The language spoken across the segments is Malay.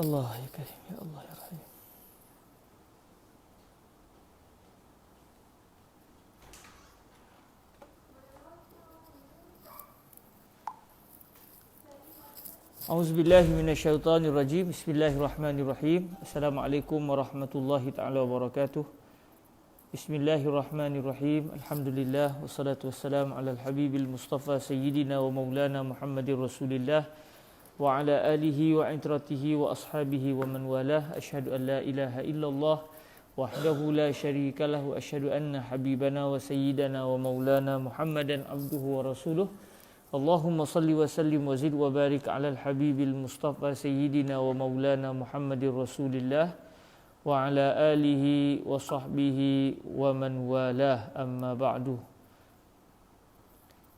Allah ya Karim, ya Allah ya Rahim. A'udzubillahi minasyaitonirrajim. Bismillahirrahmanirrahim. Assalamualaikum warahmatullahi taala wabarakatuh. Bismillahirrahmanirrahim. Alhamdulillah wassalatu wassalamu ala al-habibil mustafa sayyidina wa maulana Muhammadir Rasulillah wa ala alihi wa itratihi wa ashabihi wa man walah. Asyhadu an la ilaha illallah wahdahu la syarika lah wa asyhadu anna habibana wa sayyidana wa maulana Muhammadan abduhu wa rasuluh. Allahumma salli wa sallim wa zid wa barik ala al-habibil mustafa sayyidina wa maulana Muhammadir Rasulillah wa ala alihi wa sahbihi wa man walah, amma ba'du.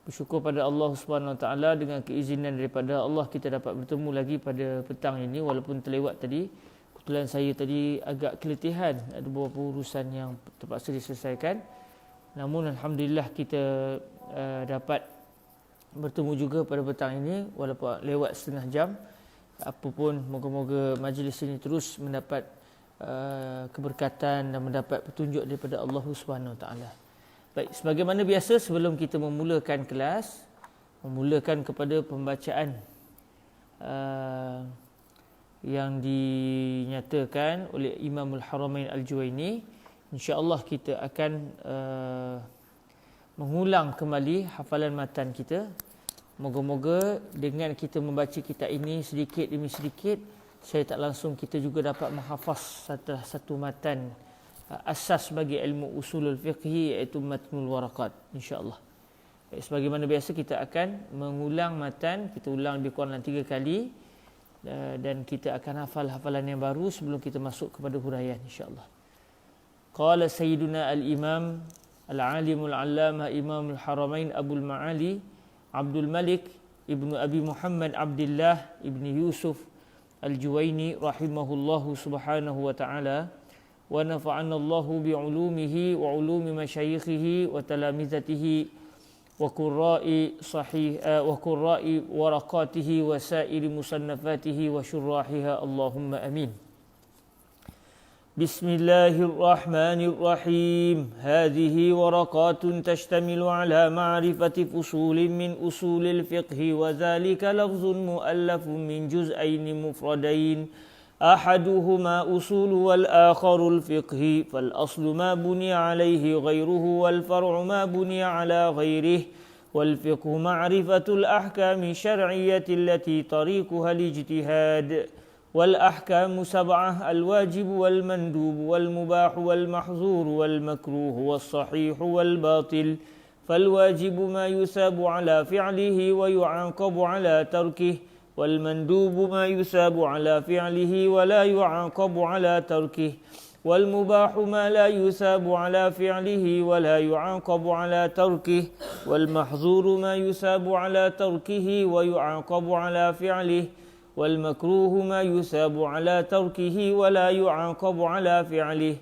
Bersyukur pada Allah Subhanahu Wa Taala, dengan keizinan daripada Allah kita dapat bertemu lagi pada petang ini walaupun terlewat tadi. Kebetulan saya tadi agak keletihan, ada beberapa urusan yang terpaksa diselesaikan. Namun alhamdulillah kita dapat bertemu juga pada petang ini walaupun lewat setengah jam. Apapun, moga-moga majlis ini terus mendapat keberkatan dan mendapat petunjuk daripada Allah Subhanahu Wa Taala. Baik, sebagaimana biasa sebelum kita memulakan kelas, memulakan kepada pembacaan yang dinyatakan oleh Imamul Haramain Al-Juwaini. InsyaAllah kita akan mengulang kembali hafalan matan kita. Moga-moga dengan kita membaca kitab ini sedikit demi sedikit, saya tak langsung kita juga dapat menghafaz satu matan asas bagi ilmu usulul fiqhi, iaitu matnul waraqat, insya-Allah. Sebagaimana biasa kita akan mengulang matan, kita ulang lebih kurang 3 kali, dan kita akan hafal hafalan yang baru sebelum kita masuk kepada huraian, insya-Allah. Qala Sayyiduna al-Imam Al-Alimul Allamah Imamul Haramain Abul Ma'ali Abdul Malik Ibnu Abi Muhammad Abdullah Ibni Yusuf Al-Juwaini rahimahullahu subhanahu wa ta'ala, wa nafa'ana Allahu bi'ulumihi wa ulumi masyayikhihi wa talamizatihi wa qurra'i waraqatihi wa sa'iri musannafatihi wa syurrahiha, Allahumma amin. Bismillahirrahmanirrahim. Hadhihi waraqatun tashtamilu ala ma'rifati fusulin min usulil fiqhi, wa dhalika lafzun mu'allafun min juz'aini mufradain, ahaduhuma usul wal akharul fiqhi, fal aslu ma buniya alayhi ghayruhu wal far'u ma buniya ala ghayrihi, wal fiqhu ma'rifatul ahkami syar'iyyati allati tariquha al-ijtihad. والأحكام 7: الواجب والمندوب والمباح والمحظور والمكروه والصحيح والباطل. فالواجب ما يثاب على فعله ويعاقب على تركه، والمندوب ما يثاب على فعله ولا يعاقب على تركه، والمباح ما لا يثاب على فعله ولا يعاقب على تركه، والمحظور ما يثاب على تركه ويعاقب على فعله، والمكروه ما يثاب على تركه ولا يعاقب على فعله،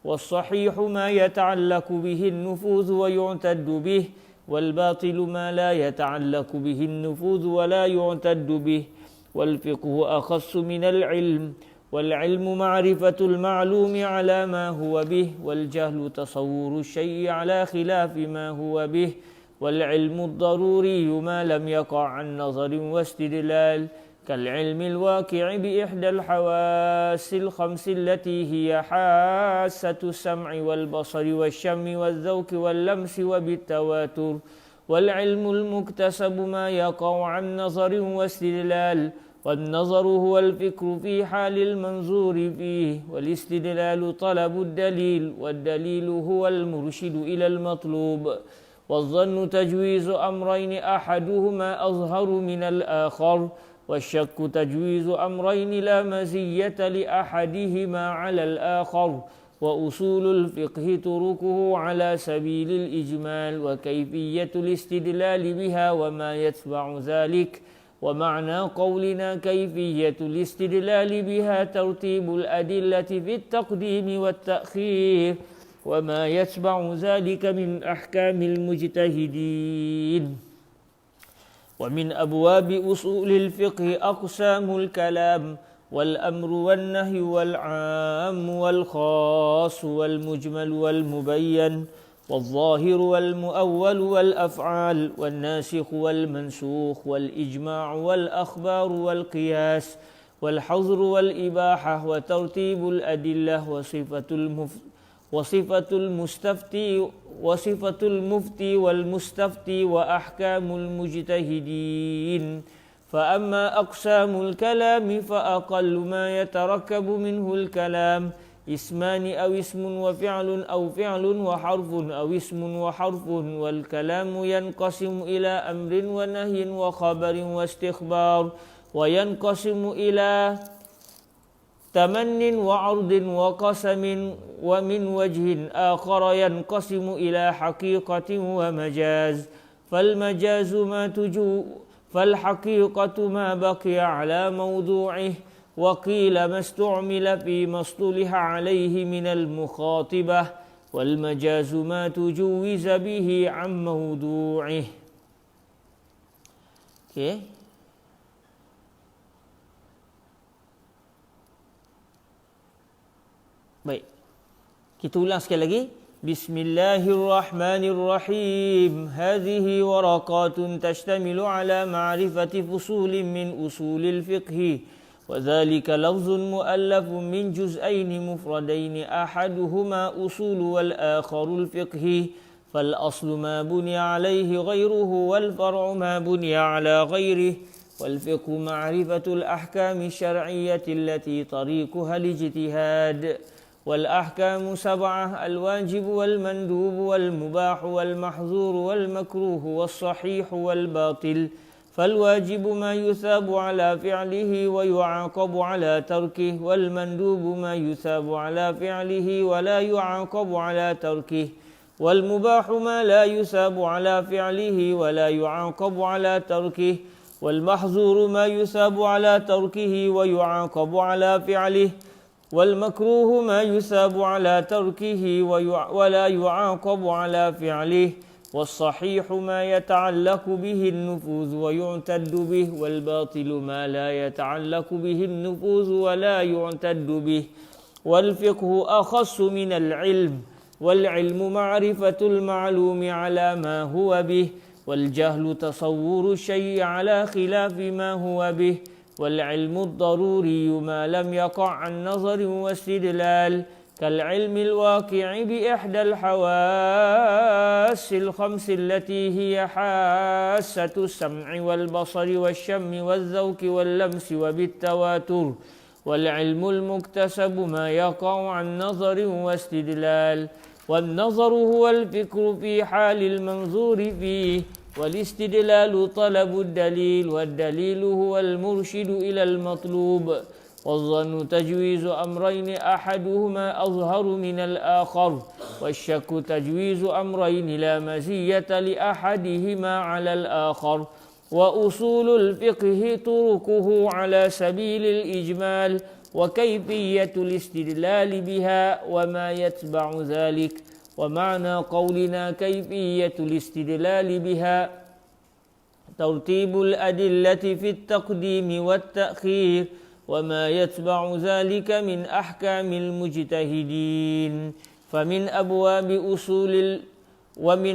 والصحيح ما يتعلق به النفوذ ويعتد به، والباطل ما لا يتعلق به النفوذ ولا يعتد به. والفقه أخص من العلم، والعلم معرفة المعلوم على ما هو به، والجهل تصور الشيء على خلاف ما هو به، والعلم الضروري ما لم يقع عن نظر واستدلال، كالعلم الواقع بإحدى الحواس الخمس التي هي حاسة السمع والبصر والشم والذوق واللمس وبالتواتر، والعلم المكتسب ما يقع عن نظر واستدلال، والنظر هو الفكر في حال المنظور فيه، والاستدلال طلب الدليل، والدليل هو المرشد إلى المطلوب، والظن تجويز أمرين أحدهما أظهر من الآخر، والشك تجويز أمرين لا مزية لأحدهما على الآخر، وأصول الفقه تركه على سبيل الإجمال، وكيفية الاستدلال بها وما يتبع ذلك. ومعنى قولنا كيفية الاستدلال بها ترتيب الأدلة في التقديم والتأخير، وما يتبع ذلك من أحكام المجتهدين. ومن أبواب أصول الفقه أقسام الكلام، والأمر والنهي والعام والخاص والمجمل والمبين والظاهر والمؤول والأفعال والناسخ والمنسوخ والإجماع والأخبار والقياس والحظر والإباحة وترتيب الأدلة وصفة المفتي والمستفتي وأحكام المجتهدين. فأما أقسام الكلام فأقل ما يتركب منه الكلام اسمان أو اسم وفعل أو فعل وحرف أو اسم وحرف. والكلام ينقسم إلى أمر ونهي وخبر واستخبار، وينقسم إلى تمن وعرض وقسم. ومن وجه آخر ينقسم إلى حقيقة ومجاز. فالحقيقة ما بقي على موضوعه، وقيل ما استعمل فيما اصطلح عليه من المخاطبة، والمجاز ما تجوز به عن موضوعه. Okay. Baik, kita ulang sekali lagi. Bismillahirrahmanirrahim. Hadhihi waraqatun tashtamilu ala ma'rifati fusulin min usulil fiqhi. وذلك لفظ مؤلف من جزئين مفردين أحدهما أصول والآخر الفقه. فالأصل ما بني عليه غيره، والفرع ما بني على غيره. والفقه معرفة الأحكام الشرعية التي طريقها الاجتهاد. والأحكام 7: الواجب والمندوب والمباح والمحظور والمكروه والصحيح والباطل. فالواجب ما يثاب على فعله ويعاقب على تركه، والمندوب ما يثاب على فعله ولا يعاقب على تركه، والمباح ما لا يثاب على فعله ولا يعاقب على تركه، والمحظور ما يثاب على تركه ويعاقب على فعله، والمكروه ما يثاب على تركه ولا يعاقب على فعله، والصحيح ما يتعلق به النفوذ ويعتد به، والباطل ما لا يتعلق به النفوذ ولا يعتد به. والفقه أخص من العلم، والعلم معرفة المعلوم على ما هو به، والجهل تصور الشيء على خلاف ما هو به. والعلم الضروري ما لم يقع عن نظر واستدلال، كالعلم الواقع بإحدى الحواس الخمس التي هي حاسة السمع والبصر والشم والذوق واللمس وبالتواتر. والعلم المكتسب ما يقع عن نظر واستدلال، والنظر هو الفكر في حال المنظور فيه، والاستدلال طلب الدليل، والدليل هو المرشد إلى المطلوب. والظن تجويز أمرين أحدهما أظهر من الآخر، والشك تجويز أمرين لا مزية لأحدهما على الآخر. وأصول الفقه طرقه على سبيل الإجمال، وكيفية الاستدلال بها وما يتبع ذلك. ومعنى قولنا كيفية الاستدلال بها ترتيب الأدلة في التقديم والتأخير، وما يتبع ذلك من أحكام المجتهدين. ومن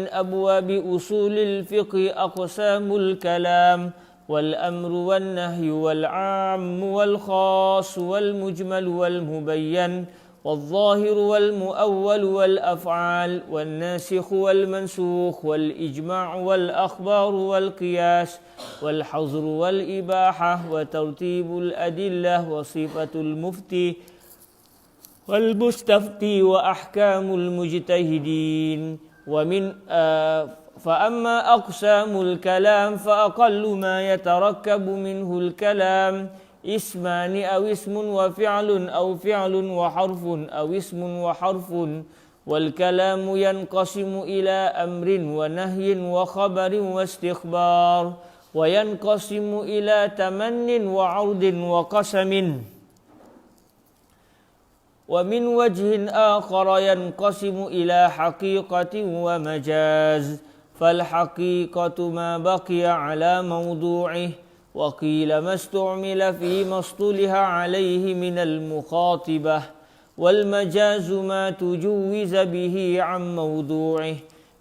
أبواب أصول الفقه أقسام الكلام، والأمر والنهي والعام والخاص والمجمل والمبين، والظاهر والمؤول والأفعال، والناسخ والمنسوخ، والإجماع والأخبار والقياس، والحظر والإباحة، وترتيب الأدلة، وصفة المفتي والمستفتي، وأحكام المجتهدين. فأما أقسام الكلام فأقل ما يتركب منه الكلام اسمان أو اسم وفعل أو فعل وحرف أو اسم وحرف. والكلام ينقسم إلى أمر ونهي وخبر واستخبار، وينقسم إلى تمن وعرض وقسم. ومن وجه آخر ينقسم إلى حقيقة ومجاز. فالحقيقة ما بقي على موضوعه، وقيل ما استعمل فيما اصطلح عليه من المخاطبة والمجاز ما تجوز به عن موضوعه.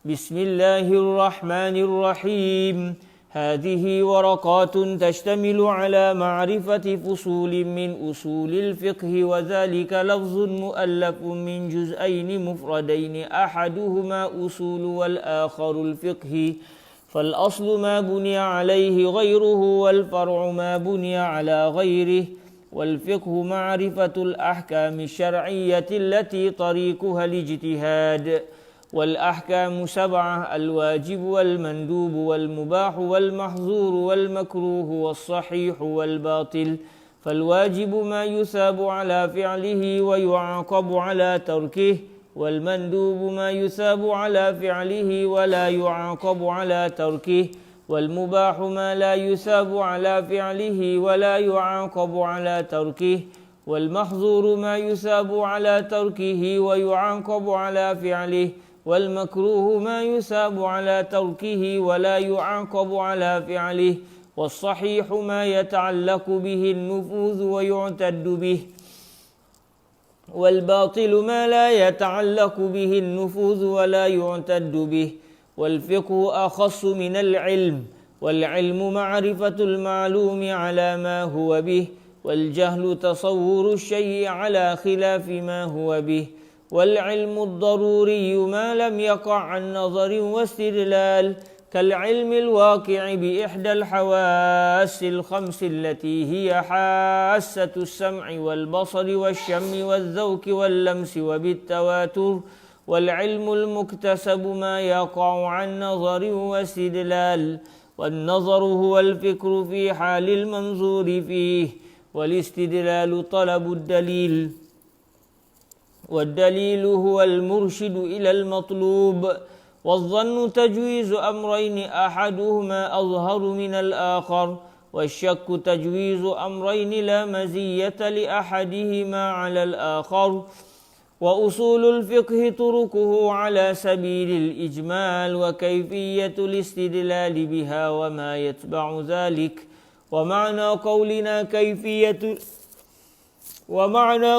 بسم الله الرحمن الرحيم. هذه ورقات تشتمل على معرفة فصول من أصول الفقه، وذلك لفظ مؤلف من جزئين مفردين أحدهما أصول والآخر الفقه، فالأصل ما بني عليه غيره والفرع ما بني على غيره. والفقه معرفة الأحكام الشرعية التي طريقها الاجتهاد. والأحكام 7: الواجب والمندوب والمباح والمحظور والمكروه والصحيح والباطل. فالواجب ما يثاب على فعله ويعاقب على تركه، والمندوب ما يثاب على فعله ولا يعاقب على تركه، والمباح ما لا يثاب على فعله ولا يعاقب على تركه، والمحظور ما يثاب على تركه ويعاقب على فعله، والمكروه ما يثاب على تركه ولا يعاقب على فعله، والصحيح ما يتعلق به النفوذ ويعتد به، والباطل ما لا يتعلق به النفوذ ولا يعتد به. والفقه أخص من العلم، والعلم معرفة المعلوم على ما هو به، والجهل تصور الشيء على خلاف ما هو به. والعلم الضروري ما لم يقع عن نظر واستدلال، كالعلم الواقع بإحدى الحواس الخمس التي هي حاسة السمع والبصر والشم والذوق واللمس وبالتواتر. والعلم المكتسب ما يقع عن نظر واستدلال، والنظر هو الفكر في حال المنظور فيه، والاستدلال طلب الدليل، والدليل هو المرشد إلى المطلوب. والظن تجويز أمرين أحدهما أظهر من الآخر، والشك تجويز أمرين لا مزية لأحدهما على الآخر. وأصول الفقه طرقه على سبيل الإجمال وكيفية الاستدلال بها وما يتبع ذلك. ومعنى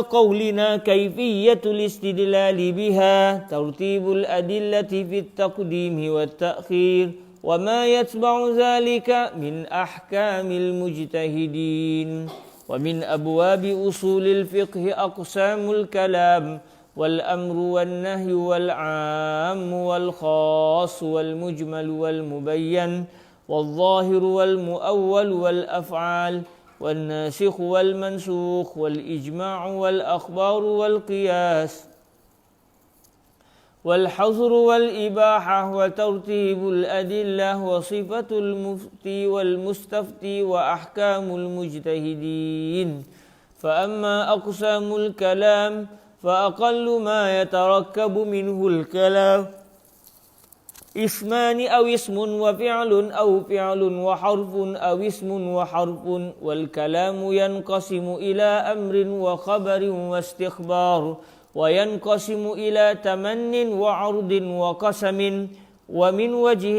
قولنا كيفية الاستدلال بها ترتيب الأدلة في التقديم والتأخير وما يتبع ذلك من أحكام المجتهدين. ومن أبواب أصول الفقه أقسام الكلام، والأمر والنهي والعام والخاص والمجمل والمبين، والظاهر والمؤول والأفعال، والناسخ والمنسوخ، والإجماع والأخبار والقياس، والحظر والإباحة، وترتيب الأدلة، وصفة المفتي والمستفتي، وأحكام المجتهدين. فأما أقسام الكلام فأقل ما يتركب منه الكلام اسمان أو اسم وفعل أو فعل وحرف أو اسم وحرف. والكلام ينقسم إلى أمر وخبر واستخبار، وينقسم إلى تمن وعرض وقسم. ومن وجه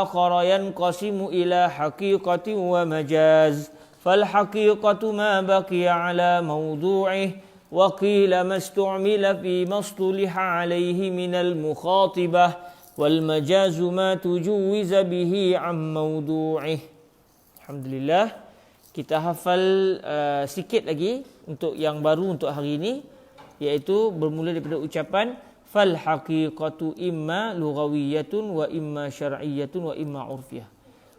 آخر ينقسم إلى حقيقة ومجاز، فالحقيقة ما بقي على موضوعه، وقيل ما استعمل فيما اصطلح عليه من المخاطبة، والمجاز ما تجوز به عن موضوعه. Alhamdulillah, kita hafal sikit lagi untuk yang baru untuk hari ini, iaitu bermula daripada ucapan fal haqiqatu imma lughawiyatun wa imma syar'iyyatun wa imma urfiyah.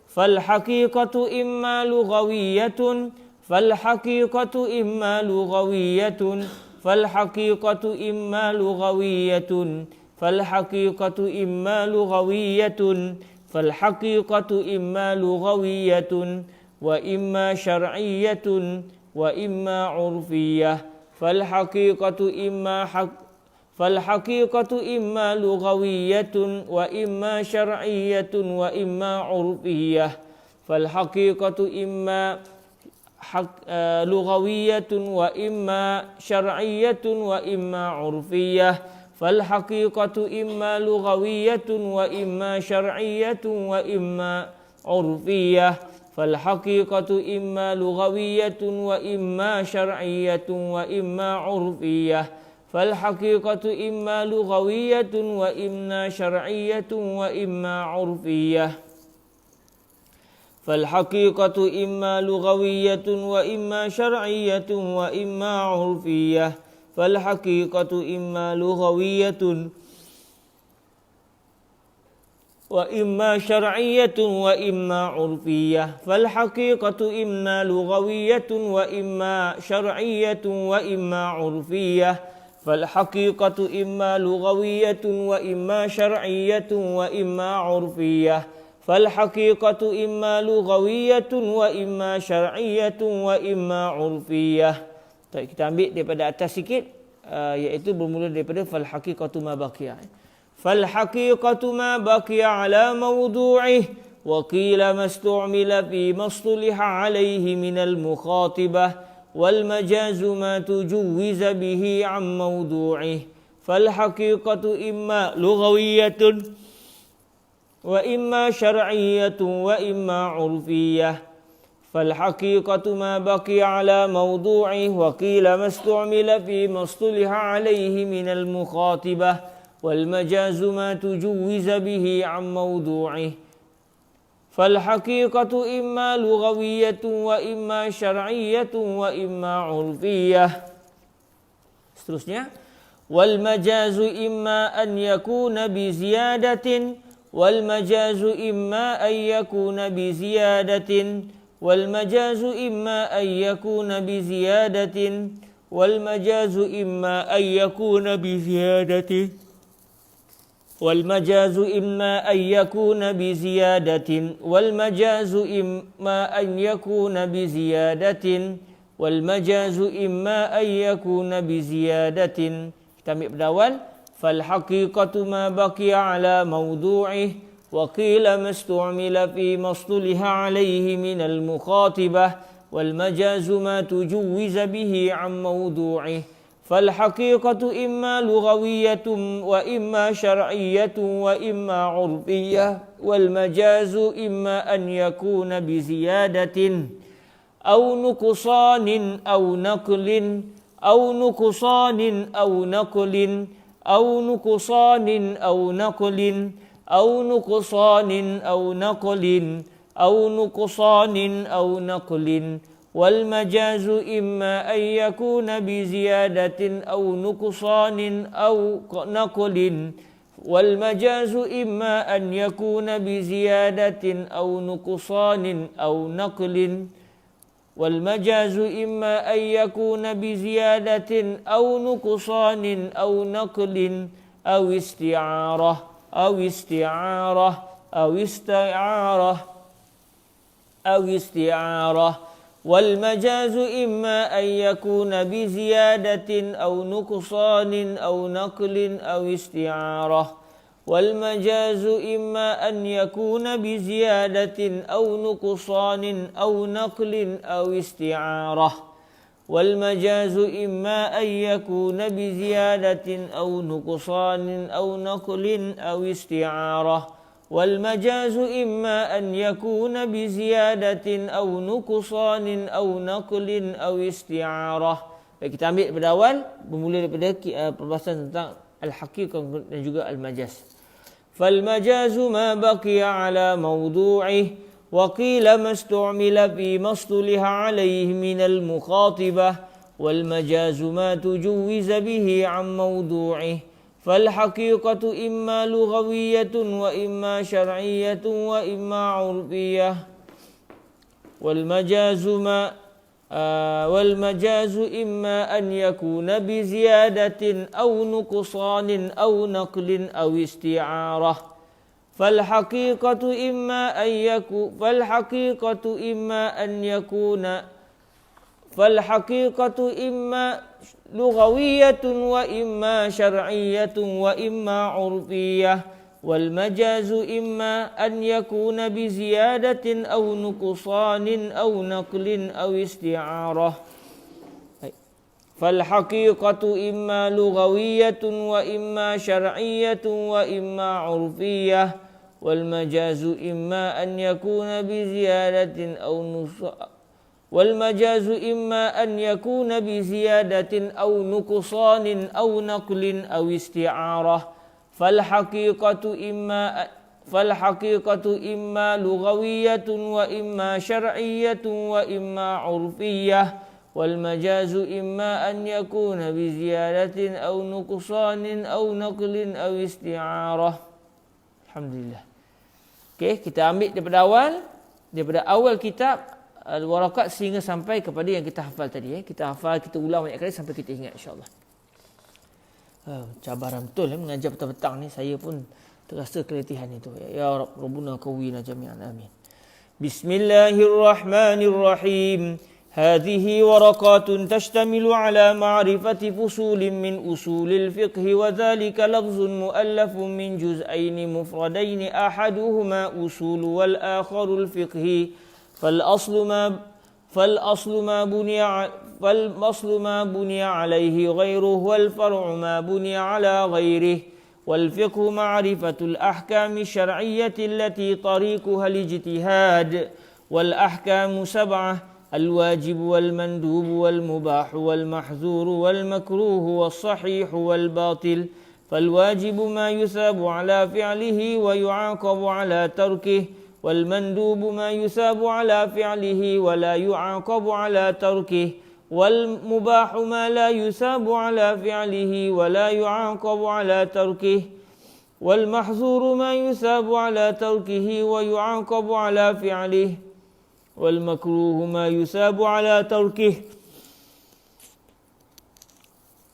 Fal haqiqatu imma lughawiyatun, fal haqiqatu imma lughawiyatun, fal haqiqatu imma lughawiyatun, fal haqiqatu imma lughawiyatun, fal haqiqatu imma lughawiyatun wa imma syar'iyyatun wa imma urfiyah. Fal haqiqatu imma lughawiyatun wa imma syar'iyyatun wa imma urfiyah. Fal haqiqatu imma lughawiyatun wa imma syar'iyyatun wa imma urfiyah. Fal haqiqatu imma lughawiyatun wa imma syar'iyyatun wa imma urfiyah. فالحقيقة إما لغوية وإما شرعية وإما عرفية فالحقيقة إما لغوية وإما شرعية وإما عرفية فالحقيقة إما لغوية وإما شرعية وإما عرفية فالحقيقة إما لغوية وإما شرعية وإما عرفية فالحقيقة إما لغوية وإما شرعية وإما عرفية فالحقيقة إما لغوية وإما شرعية وإما عرفية فالحقيقة إما لغوية وإما شرعية وإما عرفية. Kita ambil daripada atas sikit, iaitu bermula daripada fal haqiqatu ma baqiya. Fal haqiqatu ma baqiya ala mawdu'ih wa qila mastu'mila fi mastuliha alayhi min al mukhatibah wal majazu ma tujawwiza bihi an mawdu'ih. Fal haqiqatu imma lughawiyatun wa imma syar'iyyatun wa imma 'urfiyyah. فالحقيقة ما بقي على موضوعه وقيل ما استعمل في ما اصطلح عليه من المخاطبة والمجاز ما تجوز به عن موضوعه فالحقيقة إما لغوية وإما شرعية وإما عرفية. Seterusnya والمجاز إما أن يكون بزيادة والمجاز إما أن يكون بزيادة والمجاز إما أن يكون بزيادة والمجاز إما أن يكون بزيادة والمجاز إما أن يكون بزيادة والمجاز إما أن يكون بزيادة والمجاز إما أن يكون بزيادة. Kita ambil pada awal. فالحقيقة ما بقي على موضوعه وقيل ما استعمل في ما اصطلح عليه من المخاطبة والمجاز ما تجوز به عن موضوعه فالحقيقة إما لغوية وإما شرعية وإما عرفية والمجاز إما أن يكون بزيادة أو نقصان أو نقل أو نقصان أو نقل أو نقصان أو نقل أو نقصان أو نقل أو نقصان أو نقل والمجاز إما أن يكون بزيادة أو نقصان أو نقل والمجاز إما أن يكون بزيادة أو نقصان أو نقل والمجاز إما أن يكون بزيادة أو نقصان أو نقل أو استعارة أو استعارة أو استعارة أو استعارة والمجاز إما أن يكون بزيادة أو نقصان أو نقل أو استعارة والمجاز إما أن يكون بزيادة أو نقصان أو نقل أو استعارة والمجاز إما أن يكون بزيادة أو نقصان أو نقل أو استعارة والمجاز إما أن يكون بزيادة أو نقصان أو نقل أو استعارة. Baik, kita ambil pada awal bermula daripada perbahasan tentang al-haqiqah dan juga al-majaz. فالمجاز ما بقي على موضوعه وقيل ما استعمل فيما اصطلح عليه من المخاطبة والمجاز ما تجوز به عن موضوعه فالحقيقة إما لغوية وإما شرعية وإما عرفية والمجاز إما أن يكون بزيادة أو نقصان أو نقل أو استعارة فالحقيقة إما لغوية وإما شرعية وإما عرفية والمجاز إما أن يكون بزيادة أو نقصان أو نقل أو استعارة فالحقيقة إما لغوية وإما شرعية وإما عرفية والمجاز إما أن يكون بزيادة أو والمجاز إما أن يكون بزيادة أو نقصان أو نقل أو استعارة فالحقيقة إما لغوية وإما شرعية وإما عرفية والمجاز إما أن يكون بزيادة أو نقصان أو نقل أو استعارة. Alhamdulillah. Okey, kita ambil daripada awal kitab Al-Waraqat sehingga sampai kepada yang kita hafal tadi. Kita hafal, kita ulang banyak kali sampai kita ingat, insya-Allah. Cabaran betul mengajar petang-petang ni, saya pun terasa keletihan itu. Ya Rabbuna qawwina jami'an, amin. Bismillahirrahmanirrahim. هذه ورقات تشتمل على معرفة فصول من أصول الفقه وذلك لفظ مؤلف من جزئين مفردين أحدهما أصول والآخر الفقه فالأصل ما بني عليه غيره والفرع ما بني على غيره والفقه معرفة الأحكام الشرعية التي طريقها الاجتهاد والأحكام 7: الواجب والمندوب والمباح والمحظور والمكروه والصحيح والباطل فالواجب ما يثاب على فعله ويعاقب على تركه والمندوب ما يثاب على فعله ولا يعاقب على تركه والمباح ما لا يثاب على فعله ولا يعاقب على تركه والمحظور ما يثاب على تركه ويعاقب على فعله والمكروه ما يثاب على تركه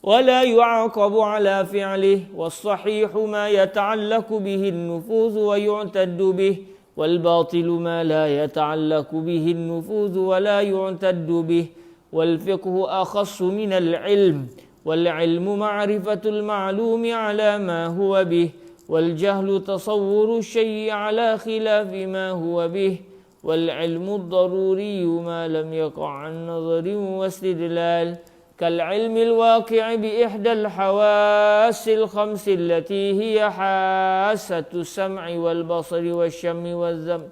ولا يعاقب على فعله والصحيح ما يتعلق به النفوذ ويعتد به والباطل ما لا يتعلق به النفوذ ولا يعتد به والفقه أخص من العلم والعلم معرفة المعلوم على ما هو به والجهل تصور الشيء على خلاف ما هو به والعلم الضروري ما لم يقع عن نظر واستدلال كالعلم الواقع بإحدى الحواس الخمس التي هي حاسة السمع والبصر والشم والذم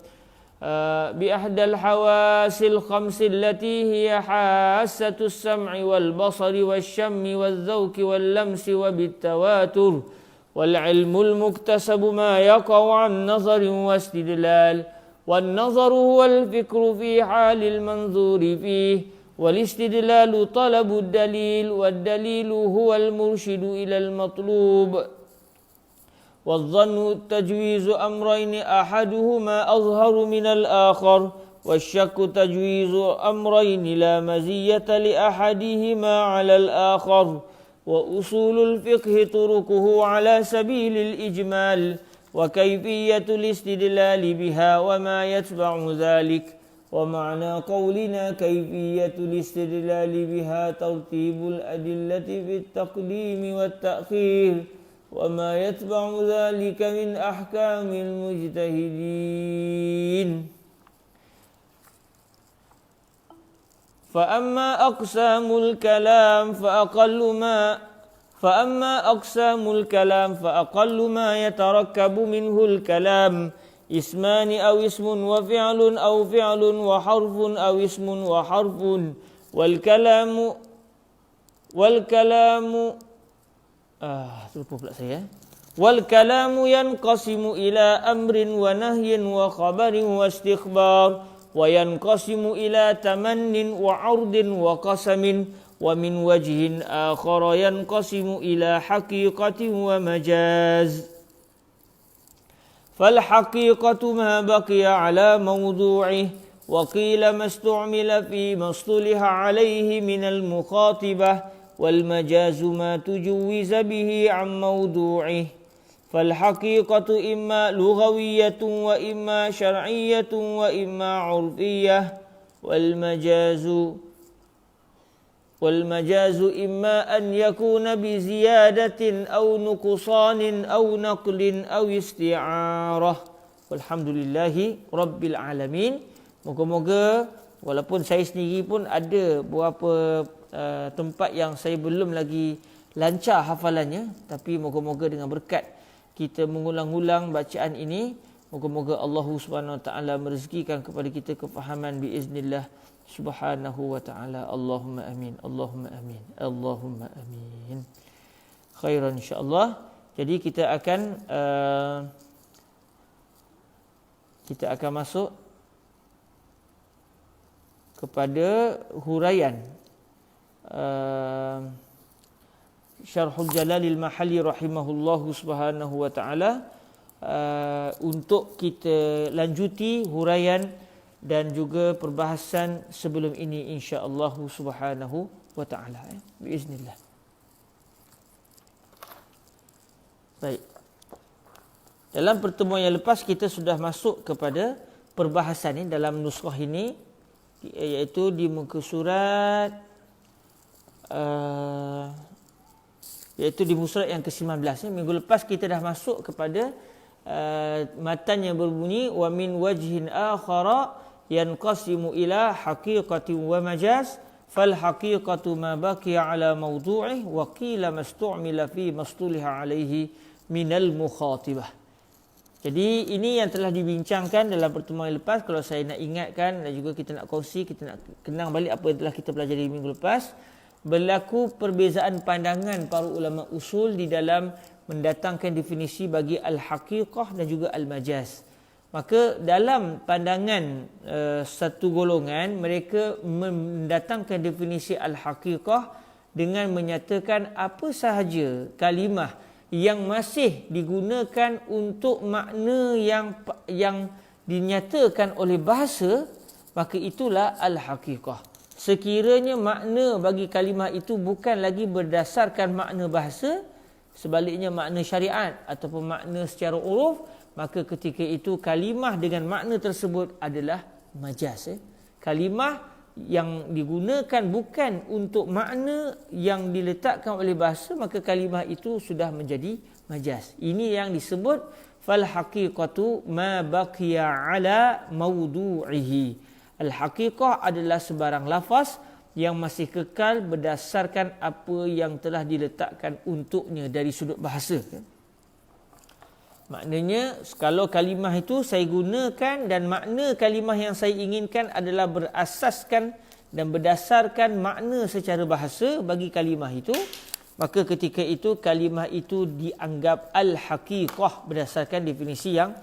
بإحدى الحواس الخمس التي هي حاسة السمع والبصر والشم والذوق واللمس وبالتواتر والعلم المكتسب ما يقع عن نظر واستدلال والنظر هو الفكر في حال المنظور فيه والاستدلال طلب الدليل والدليل هو المرشد إلى المطلوب والظن تجويز أمرين أحدهما أظهر من الآخر والشك تجويز أمرين لا مزية لأحدهما على الآخر وأصول الفقه طرقه على سبيل الإجمال وكيفية الاستدلال بها وما يتبع ذلك ومعنى قولنا كيفية الاستدلال بها ترتيب الأدلة في التقديم والتأخير وما يتبع ذلك من أحكام المجتهدين فأما أقسام الكلام فأقل ما يتركب منه الكلام اسمان أو اسم وفعل أو فعل وحرف أو اسم وحرف والكلام ينقسم إلى أمر ونهي وخبر واستخبار وينقسم إلى تمن وعرض وقسم ومن وجه آخر ينقسم إلى حقيقة ومجاز فالحقيقة ما بقي على موضوعه وقيل ما استعمل فيما اصطلح عليه من المخاطبة والمجاز ما تجوز به عن موضوعه فالحقيقة إما لغوية وإما شرعية وإما عرفية والمجاز إما أن يكون بزيادة أو نقصان أو نقل أو استعارة. Alhamdulillahi Rabbil Alamin. Moga-moga walaupun saya sendiri pun ada beberapa tempat yang saya belum lagi lancar hafalannya, tapi moga-moga dengan berkat kita mengulang-ulang bacaan ini, Moga-moga Allah Subhanahu wa taala merezekikan kepada kita kefahaman biiznillah Subhanahu wa taala. Allahumma amin. Allahumma amin. Allahumma amin. Khairan insya-Allah. Jadi kita akan masuk kepada huraian Syarhul Jalalil Mahalli rahimahullahu subhanahu wa ta'ala, untuk kita lanjuti huraian dan juga perbahasan sebelum ini insya-Allah subhanahu wa ta'ala, biiznillah. Baik. Dalam pertemuan yang lepas kita sudah masuk kepada perbahasan ini dalam nuskhah ini, iaitu di muka surat iaitu di muka surat yang ke-19. Minggu lepas kita dah masuk kepada matan yang berbunyi wa min wajhin akhara yanqasimu ila haqiqatin wa majaz fal haqiqatu ma baqiya ala mawdu'ih wa qila mastu'mila fi mastuliha alaihi minal mukhatibah. Jadi ini yang telah dibincangkan dalam pertemuan yang lepas. Kalau saya nak ingatkan dan juga kita nak kongsi, kita nak kenang balik apa yang telah kita pelajari minggu lepas. Berlaku perbezaan pandangan para ulama usul di dalam mendatangkan definisi bagi al-haqiqah dan juga al-majaz. Maka dalam pandangan satu golongan, mereka mendatangkan definisi al-haqiqah dengan menyatakan apa sahaja kalimah yang masih digunakan untuk makna yang dinyatakan oleh bahasa, maka itulah al-haqiqah. Sekiranya makna bagi kalimah itu bukan lagi berdasarkan makna bahasa, sebaliknya makna syariat ataupun makna secara uruf, maka ketika itu kalimah dengan makna tersebut adalah majaz. Kalimah yang digunakan bukan untuk makna yang diletakkan oleh bahasa, maka kalimah itu sudah menjadi majaz. Ini yang disebut fal haqiqatu ma baqiya ala mawdu'ihi. Al haqiqah adalah sebarang lafaz yang masih kekal berdasarkan apa yang telah diletakkan untuknya dari sudut bahasa. Maknanya kalau kalimah itu saya gunakan dan makna kalimah yang saya inginkan adalah berasaskan dan berdasarkan makna secara bahasa bagi kalimah itu, maka ketika itu kalimah itu dianggap al-haqiqah berdasarkan definisi yang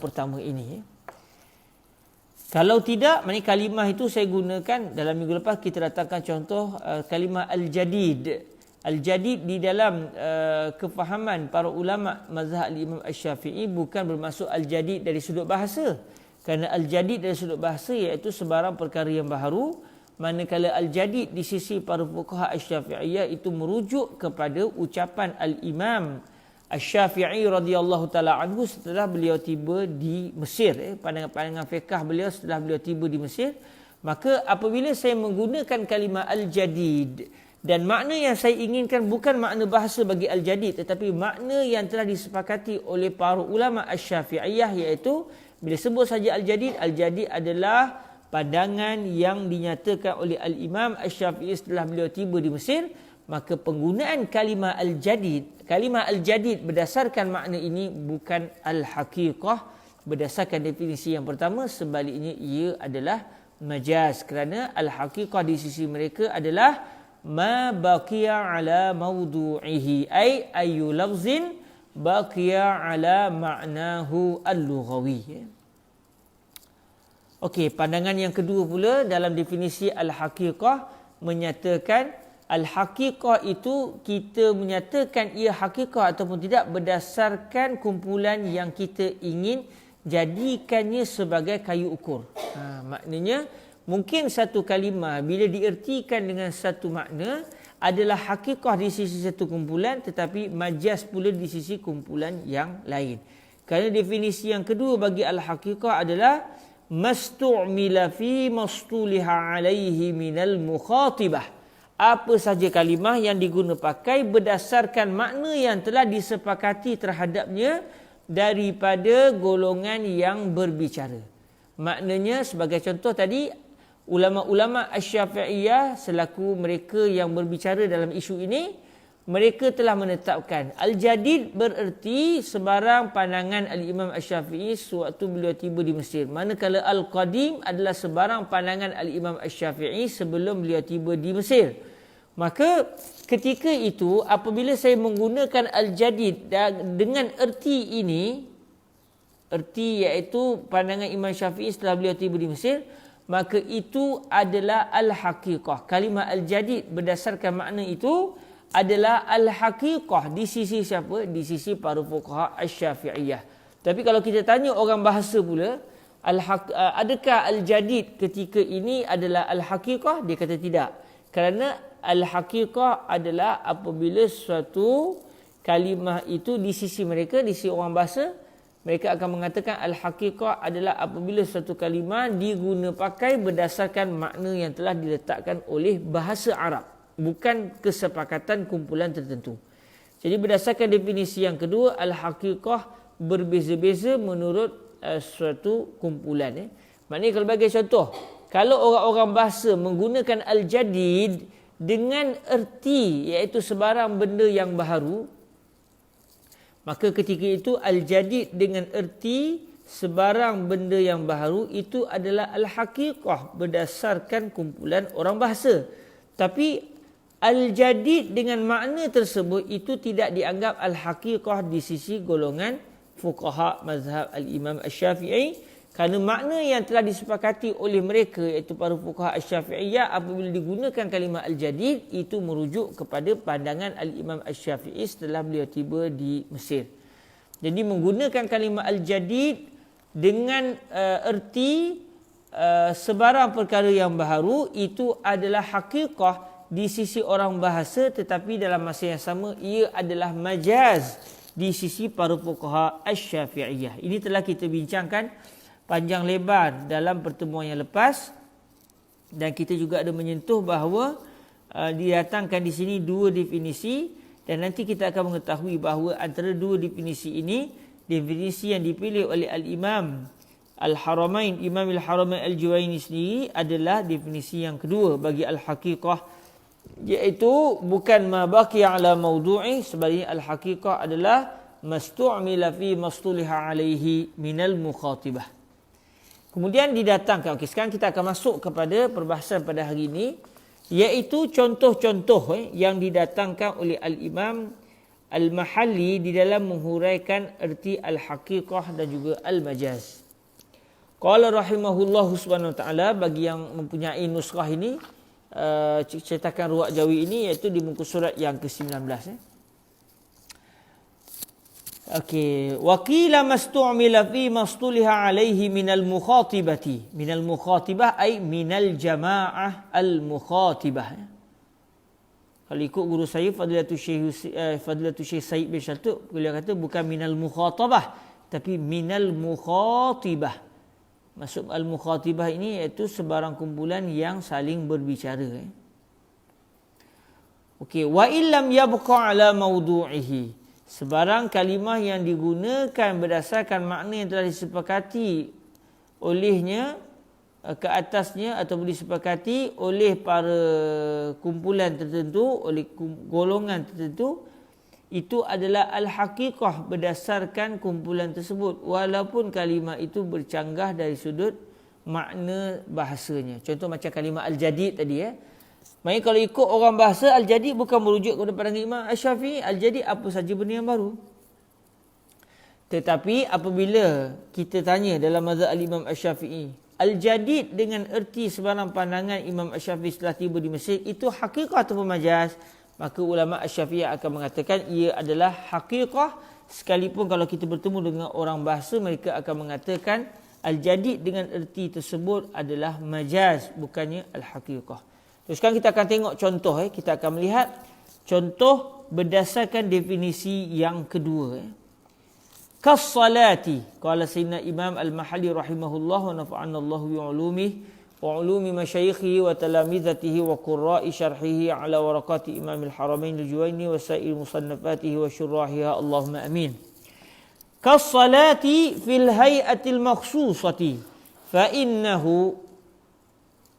pertama ini. Kalau tidak, maknanya kalimah itu saya gunakan, dalam minggu lepas kita datangkan contoh kalimah al-jadid. Al-jadid di dalam kefahaman para ulama mazhab Imam Asy-Syafi'i bukan bermaksud al-jadid dari sudut bahasa. Kerana al-jadid dari sudut bahasa iaitu sebarang perkara yang baharu, manakala al-jadid di sisi para fuqaha Asy-Syafi'iyah itu merujuk kepada ucapan al-Imam Asy-Syafi'i radhiyallahu taala anhu setelah beliau tiba di Mesir. Pandangan-pandangan fiqh beliau setelah beliau tiba di Mesir, maka apabila saya menggunakan kalimah al-jadid dan makna yang saya inginkan bukan makna bahasa bagi al-jadid, tetapi makna yang telah disepakati oleh para ulama Asy-Syafi'iyah, iaitu bila sebut saja al-jadid, al-jadid adalah pandangan yang dinyatakan oleh al-Imam Asy-Syafi'i setelah beliau tiba di Mesir, maka penggunaan kalimah al-jadid berdasarkan makna ini bukan al-haqiqah berdasarkan definisi yang pertama, sebaliknya ia adalah majaz, kerana al-haqiqah di sisi mereka adalah ma baqiya ala mawdu'ihi, ay ayu lafzin baqiya ala ma'nahu al-lughawi. Okey, pandangan yang kedua pula dalam definisi al-haqiqah menyatakan al-haqiqah itu kita menyatakan ia haqiqah ataupun tidak berdasarkan kumpulan yang kita ingin jadikannya sebagai kayu ukur. Maknanya mungkin satu kalimah bila diertikan dengan satu makna adalah haqiqah di sisi satu kumpulan, tetapi majaz pula di sisi kumpulan yang lain. Kerana definisi yang kedua bagi al-haqiqah adalah mastu'mila fi mastuliha alaihi minal mukhatibah. Apa saja kalimah yang diguna pakai berdasarkan makna yang telah disepakati terhadapnya daripada golongan yang berbicara. Maknanya sebagai contoh tadi, ulama-ulama Asy-Syafi'iyah selaku mereka yang berbicara dalam isu ini mereka telah menetapkan. Al-Jadid bererti sebarang pandangan Al-Imam Asy-Syafi'i sewaktu beliau tiba di Mesir. Manakala Al-Qadim adalah sebarang pandangan Al-Imam Asy-Syafi'i sebelum beliau tiba di Mesir. Maka ketika itu apabila saya menggunakan Al-Jadid dengan erti ini, erti iaitu pandangan Imam Syafi'i setelah beliau tiba di Mesir, maka itu adalah Al-Haqiqah. Kalimah Al-Jadid berdasarkan makna itu adalah al-haqiqah di sisi siapa? Di sisi para fuqaha Asy-Syafi'iyah. Tapi kalau kita tanya orang bahasa pula, adakah al-jadid ketika ini adalah al-haqiqah? Dia kata tidak. Kerana al-haqiqah adalah apabila suatu kalimah itu di sisi mereka, di sisi orang bahasa, mereka akan mengatakan al-haqiqah adalah apabila suatu kalimah diguna pakai berdasarkan makna yang telah diletakkan oleh bahasa Arab, bukan kesepakatan kumpulan tertentu. Jadi berdasarkan definisi yang kedua, al-haqiqah berbeza-beza menurut suatu kumpulan. Maknanya kalau bagi contoh, kalau orang-orang bahasa menggunakan al-jadid dengan erti iaitu sebarang benda yang baharu, maka ketika itu al-jadid dengan erti sebarang benda yang baharu itu adalah al-haqiqah berdasarkan kumpulan orang bahasa. Tapi al-jadid dengan makna tersebut itu tidak dianggap al-haqiqah di sisi golongan fuqaha mazhab al-Imam Asy-Syafi'i, kerana makna yang telah disepakati oleh mereka iaitu para fuqaha Asy-Syafi'iyah apabila digunakan kalimah al-jadid itu merujuk kepada pandangan al-Imam Asy-Syafi'i setelah beliau tiba di Mesir. Jadi menggunakan kalimah al-jadid dengan erti sebarang perkara yang baharu itu adalah haqiqah di sisi orang bahasa, tetapi dalam masa yang sama ia adalah majaz di sisi para fuqaha Asy-Syafi'iyah. Ini telah kita bincangkan panjang lebar dalam pertemuan yang lepas, dan kita juga ada menyentuh bahawa didatangkan di sini dua definisi, dan nanti kita akan mengetahui bahawa antara dua definisi ini, definisi yang dipilih oleh Al-Imam Al-Haramain, Imam Al-Haramain Al-Juwaini sendiri adalah definisi yang kedua bagi al-haqiqah, iaitu bukan ma baqiya ala mawdu'i, sebaliknya al-haqiqah adalah mastu'mila fi mastuliha alaihi minal mukhatibah. Kemudian didatangkan, okey, sekarang kita akan masuk kepada perbahasan pada hari ini, iaitu contoh-contoh yang didatangkan oleh al-Imam Al-Mahalli di dalam menghuraikan erti al-haqiqah dan juga al-majaz. Qala rahimahullahu subhanahu wa ta'ala, bagi yang mempunyai nusrah ini, cetakan Ruwaq Jawi ini, iaitu di muka surat yang ke-19. Okey, wa qila mastu'mila fi mastuliha alaihi minal mukhatibati. Minal mukhatibah ay minal jamaah al mukhatibah. Kalau ikut guru saya Fadilatul Syekh Said bin Syaltuq, beliau kata bukan minal mukhatabah tapi minal mukhatibah. Maksud al-mukhatibah ini iaitu sebarang kumpulan yang saling berbicara. Okey, wa illam yabqa ala mawdu'ihi. Sebarang kalimah yang digunakan berdasarkan makna yang telah disepakati olehnya ke atasnya atau disepakati oleh para kumpulan tertentu, oleh golongan tertentu, itu adalah al-haqiqah berdasarkan kumpulan tersebut, walaupun kalimah itu bercanggah dari sudut makna bahasanya. Contoh macam kalimah al-jadid tadi. Maksudnya kalau ikut orang bahasa, al-jadid bukan merujuk kepada pandangan Imam Asy-Syafi'i. Al-jadid apa saja benda yang baru. Tetapi apabila kita tanya dalam mazhab al-Imam Asy-Syafi'i, al-jadid dengan erti sebarang pandangan Imam Asy-Syafi'i setelah tiba di Mesir itu haqiqah atau majaz, maka ulama Asy-Syafi'iyah akan mengatakan ia adalah haqiqah, sekalipun kalau kita bertemu dengan orang bahasa mereka akan mengatakan al-jadid dengan erti tersebut adalah majaz, bukannya al-haqiqah. Terus sekarang kita akan tengok contoh, kita akan melihat contoh berdasarkan definisi yang kedua. Kas-salati, qala sayyidina Imam Al-Mahalli rahimahullah wa nafa'ana Allah bi ulumihi wa ulumi masyayikhihi wa talamizatihi wa qurra'i syarhihi ala waraqati Imam Al-Haramain Al-Juwaini wa sa'ir musannafatihi wa syurrahiha, Allahumma amin. Kas-salati fil hay'atil makhsusati fa innahu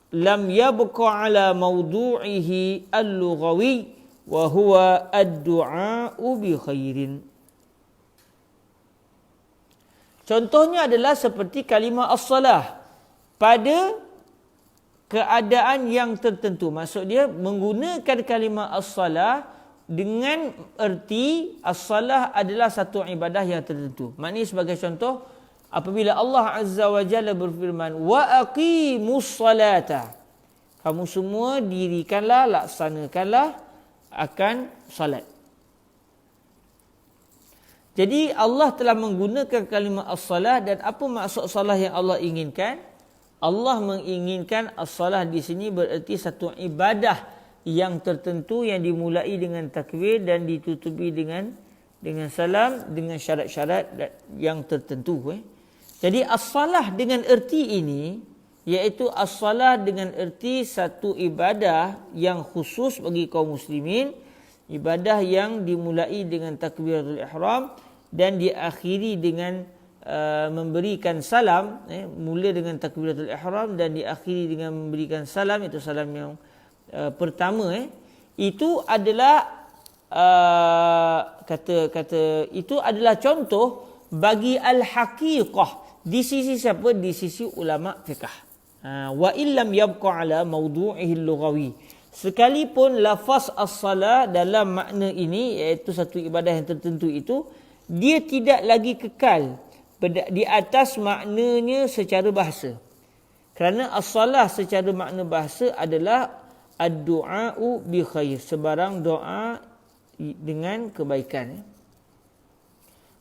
lam yabqa ala mawdu'ihi al-lughawi wa huwa ad-du'a'u bi khairin. Contohnya adalah seperti kalimah as-salah pada keadaan yang tertentu. Maksud dia menggunakan kalimah as-salah dengan erti as-salah adalah satu ibadah yang tertentu. Maknanya sebagai contoh, apabila Allah Azza wa Jalla berfirman, wa aqimus salata, kamu semua dirikanlah, laksanakanlah akan salat. Jadi Allah telah menggunakan kalimah as-salah, dan apa maksud salah yang Allah inginkan? Allah menginginkan as-salah di sini bererti satu ibadah yang tertentu yang dimulai dengan takbir dan ditutupi dengan salam dengan syarat-syarat yang tertentu. Jadi as-salah dengan erti ini, iaitu as-salah dengan erti satu ibadah yang khusus bagi kaum muslimin, ibadah yang dimulai dengan takbiratul ihram dan diakhiri dengan memberikan salam, mula dengan takbiratul ihram dan diakhiri dengan memberikan salam, itu salam yang pertama, itu adalah kata itu adalah contoh bagi al-haqiqah di sisi siapa? Di sisi ulama fiqh. Wa illam yabqa ala mawdu'ihi al-lughawi, sekalipun lafaz as-salah dalam makna ini, iaitu satu ibadah yang tertentu itu, dia tidak lagi kekal di atas maknanya secara bahasa. Kerana as-salah secara makna bahasa adalah ad-du'a'u bi khair, sebarang doa dengan kebaikan.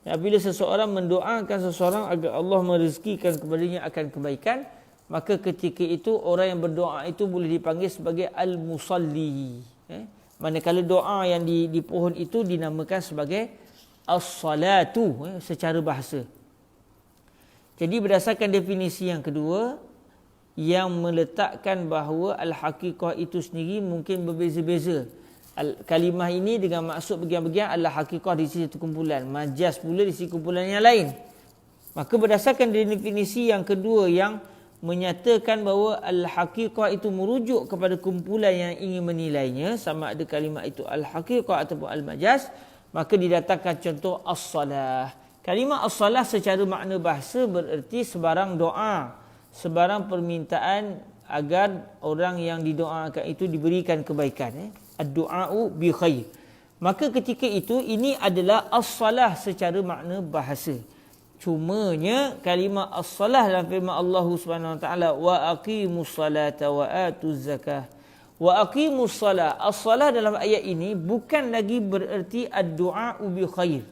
Apabila seseorang mendoakan seseorang agar Allah merezekikan kepadanya akan kebaikan, maka ketika itu orang yang berdoa itu boleh dipanggil sebagai al-musalli. Manakala doa yang di pohon itu dinamakan sebagai as-salatu secara bahasa. Jadi berdasarkan definisi yang kedua, yang meletakkan bahawa al-haqiqah itu sendiri mungkin berbeza-beza. Kalimah ini dengan maksud bagian-bagian adalah haqiqah di sisi kumpulan, majaz pula di sisi kumpulan yang lain. Maka berdasarkan definisi yang kedua yang menyatakan bahawa al-haqiqah itu merujuk kepada kumpulan yang ingin menilainya, sama ada kalimah itu al-haqiqah ataupun al-majaz, maka didatangkan contoh as-salah. Kalimah as-salah secara makna bahasa bererti sebarang doa, sebarang permintaan agar orang yang didoakan itu diberikan kebaikan. Ad-du'a'u bi khair. Maka ketika itu ini adalah as-salah secara makna bahasa. Cumanya kalimah as-salah dalam firman Allah Subhanahu wa taala, wa aqimus salata wa atuz zakah. Wa aqimus salah. As-salah dalam ayat ini bukan lagi bererti ad-du'a'u bi khair.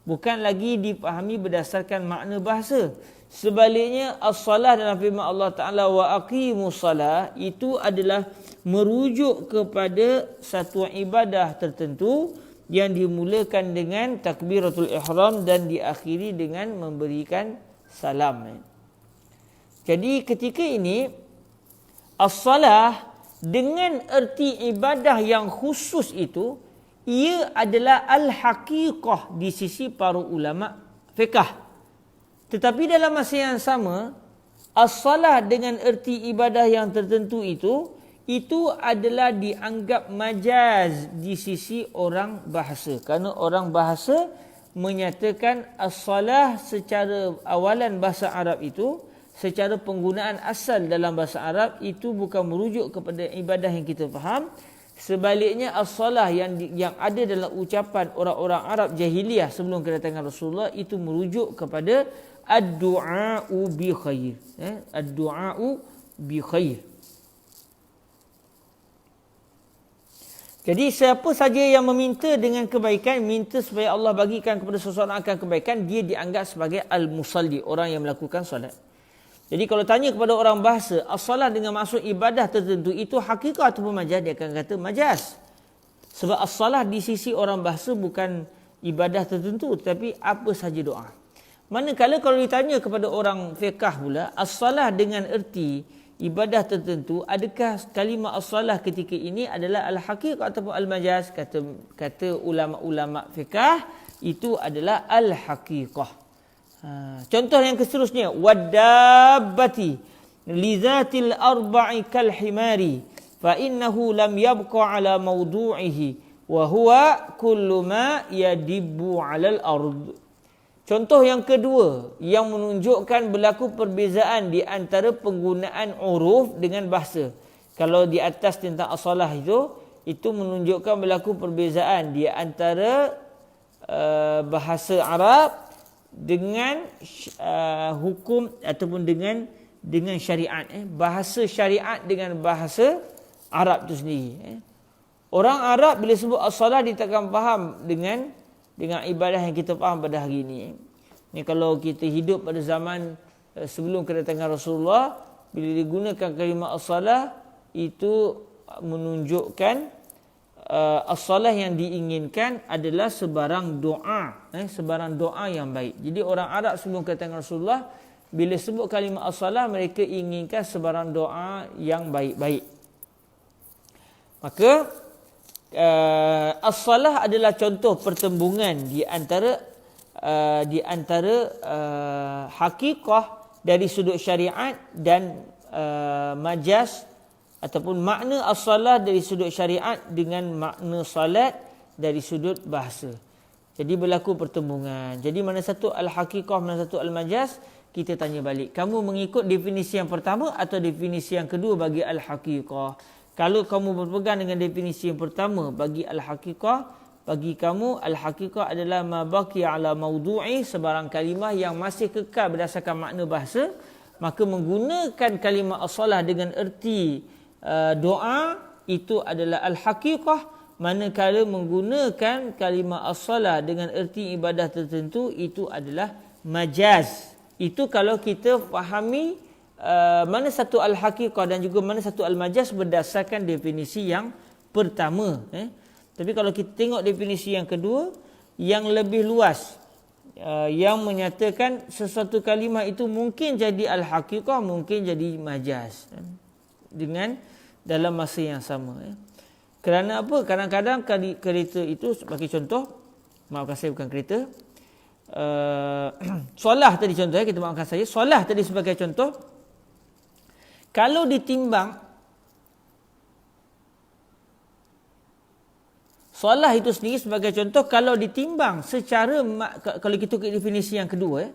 Bukan lagi dipahami berdasarkan makna bahasa. Sebaliknya as-salah dalam firman Allah Ta'ala wa aqimus salah itu adalah merujuk kepada satu ibadah tertentu yang dimulakan dengan takbiratul ihram dan diakhiri dengan memberikan salam. Jadi ketika ini as-salah dengan erti ibadah yang khusus itu, ia adalah al-haqiqah di sisi para ulama fiqh. Tetapi dalam masa yang sama, as-salah dengan erti ibadah yang tertentu itu adalah dianggap majaz di sisi orang bahasa. Kerana orang bahasa menyatakan as-salah secara awalan bahasa Arab itu, secara penggunaan asal dalam bahasa Arab itu bukan merujuk kepada ibadah yang kita faham. Sebaliknya as-salah yang ada dalam ucapan orang-orang Arab jahiliyah sebelum kedatangan Rasulullah itu merujuk kepada ad-du'a'u bi khair. Ad-du'a'u bi khair. Jadi siapa saja yang meminta dengan kebaikan, minta supaya Allah bagikan kepada seseorang akan kebaikan, dia dianggap sebagai al-musalli, orang yang melakukan solat. Jadi kalau tanya kepada orang bahasa, as-salah dengan maksud ibadah tertentu itu hakikat ataupun majaz, dia akan kata majaz. Sebab as-salah di sisi orang bahasa bukan ibadah tertentu, tetapi apa saja doa. Manakala kalau ditanya kepada orang fiqh pula, as-salah dengan erti ibadah tertentu, adakah kalimah as-salah ketika ini adalah al-haqiqah ataupun al-majaz? Kata ulama-ulama fiqh, itu adalah al-haqiqah. Contoh yang seterusnya, wadabbati lizatil arba'i kal himari fa innahu lam yabqa ala mawdu'ihi wa huwa kullu ma yadibbu 'alal ard. Contoh yang kedua yang menunjukkan berlaku perbezaan di antara penggunaan uruf dengan bahasa. Kalau di atas tentang as-salah itu menunjukkan berlaku perbezaan di antara bahasa Arab dengan hukum ataupun dengan syariat. Bahasa syariat dengan bahasa Arab itu sendiri. Orang Arab bila sebut as-salah dia takkan faham dengan ibadah yang kita faham pada hari ini. Ni kalau kita hidup pada zaman sebelum kedatangan Rasulullah, bila digunakan kalimah as-salah itu menunjukkan as-salah yang diinginkan adalah sebarang doa, sebarang doa yang baik. Jadi orang Arab sebelum kedatangan Rasulullah bila sebut kalimah as-salah mereka inginkan sebarang doa yang baik-baik. Maka as-salah adalah contoh pertembungan di antara hakikah dari sudut syariat dan majaz ataupun makna as-salah dari sudut syariat dengan makna salat dari sudut bahasa. Jadi berlaku pertembungan. Jadi mana satu al-hakikah, mana satu al-majaz, kita tanya balik. Kamu mengikut definisi yang pertama atau definisi yang kedua bagi al-hakikah? Kalau kamu berpegang dengan definisi yang pertama bagi al-hakikah, bagi kamu al-hakikah adalah ma baqiya ala maudu'i, sebarang kalimah yang masih kekal berdasarkan makna bahasa, maka menggunakan kalimah as-salah dengan erti doa itu adalah al-hakikah. Manakala menggunakan kalimah as-salah dengan erti ibadah tertentu itu adalah majaz. Itu kalau kita fahami mana satu al-hakikah dan juga mana satu al-majaz berdasarkan definisi yang pertama. Tapi kalau kita tengok definisi yang kedua, yang lebih luas, yang menyatakan sesuatu kalimah itu mungkin jadi al-hakikah, mungkin jadi majaz dengan dalam masa yang sama. Kerana apa? Kadang-kadang kereta itu, bagi contoh, maafkan saya bukan kereta, solah tadi contoh, kita maafkan saya, solah tadi sebagai contoh, kalau ditimbang, solah itu sendiri sebagai contoh, kalau ditimbang secara, kalau kita ikut definisi yang kedua,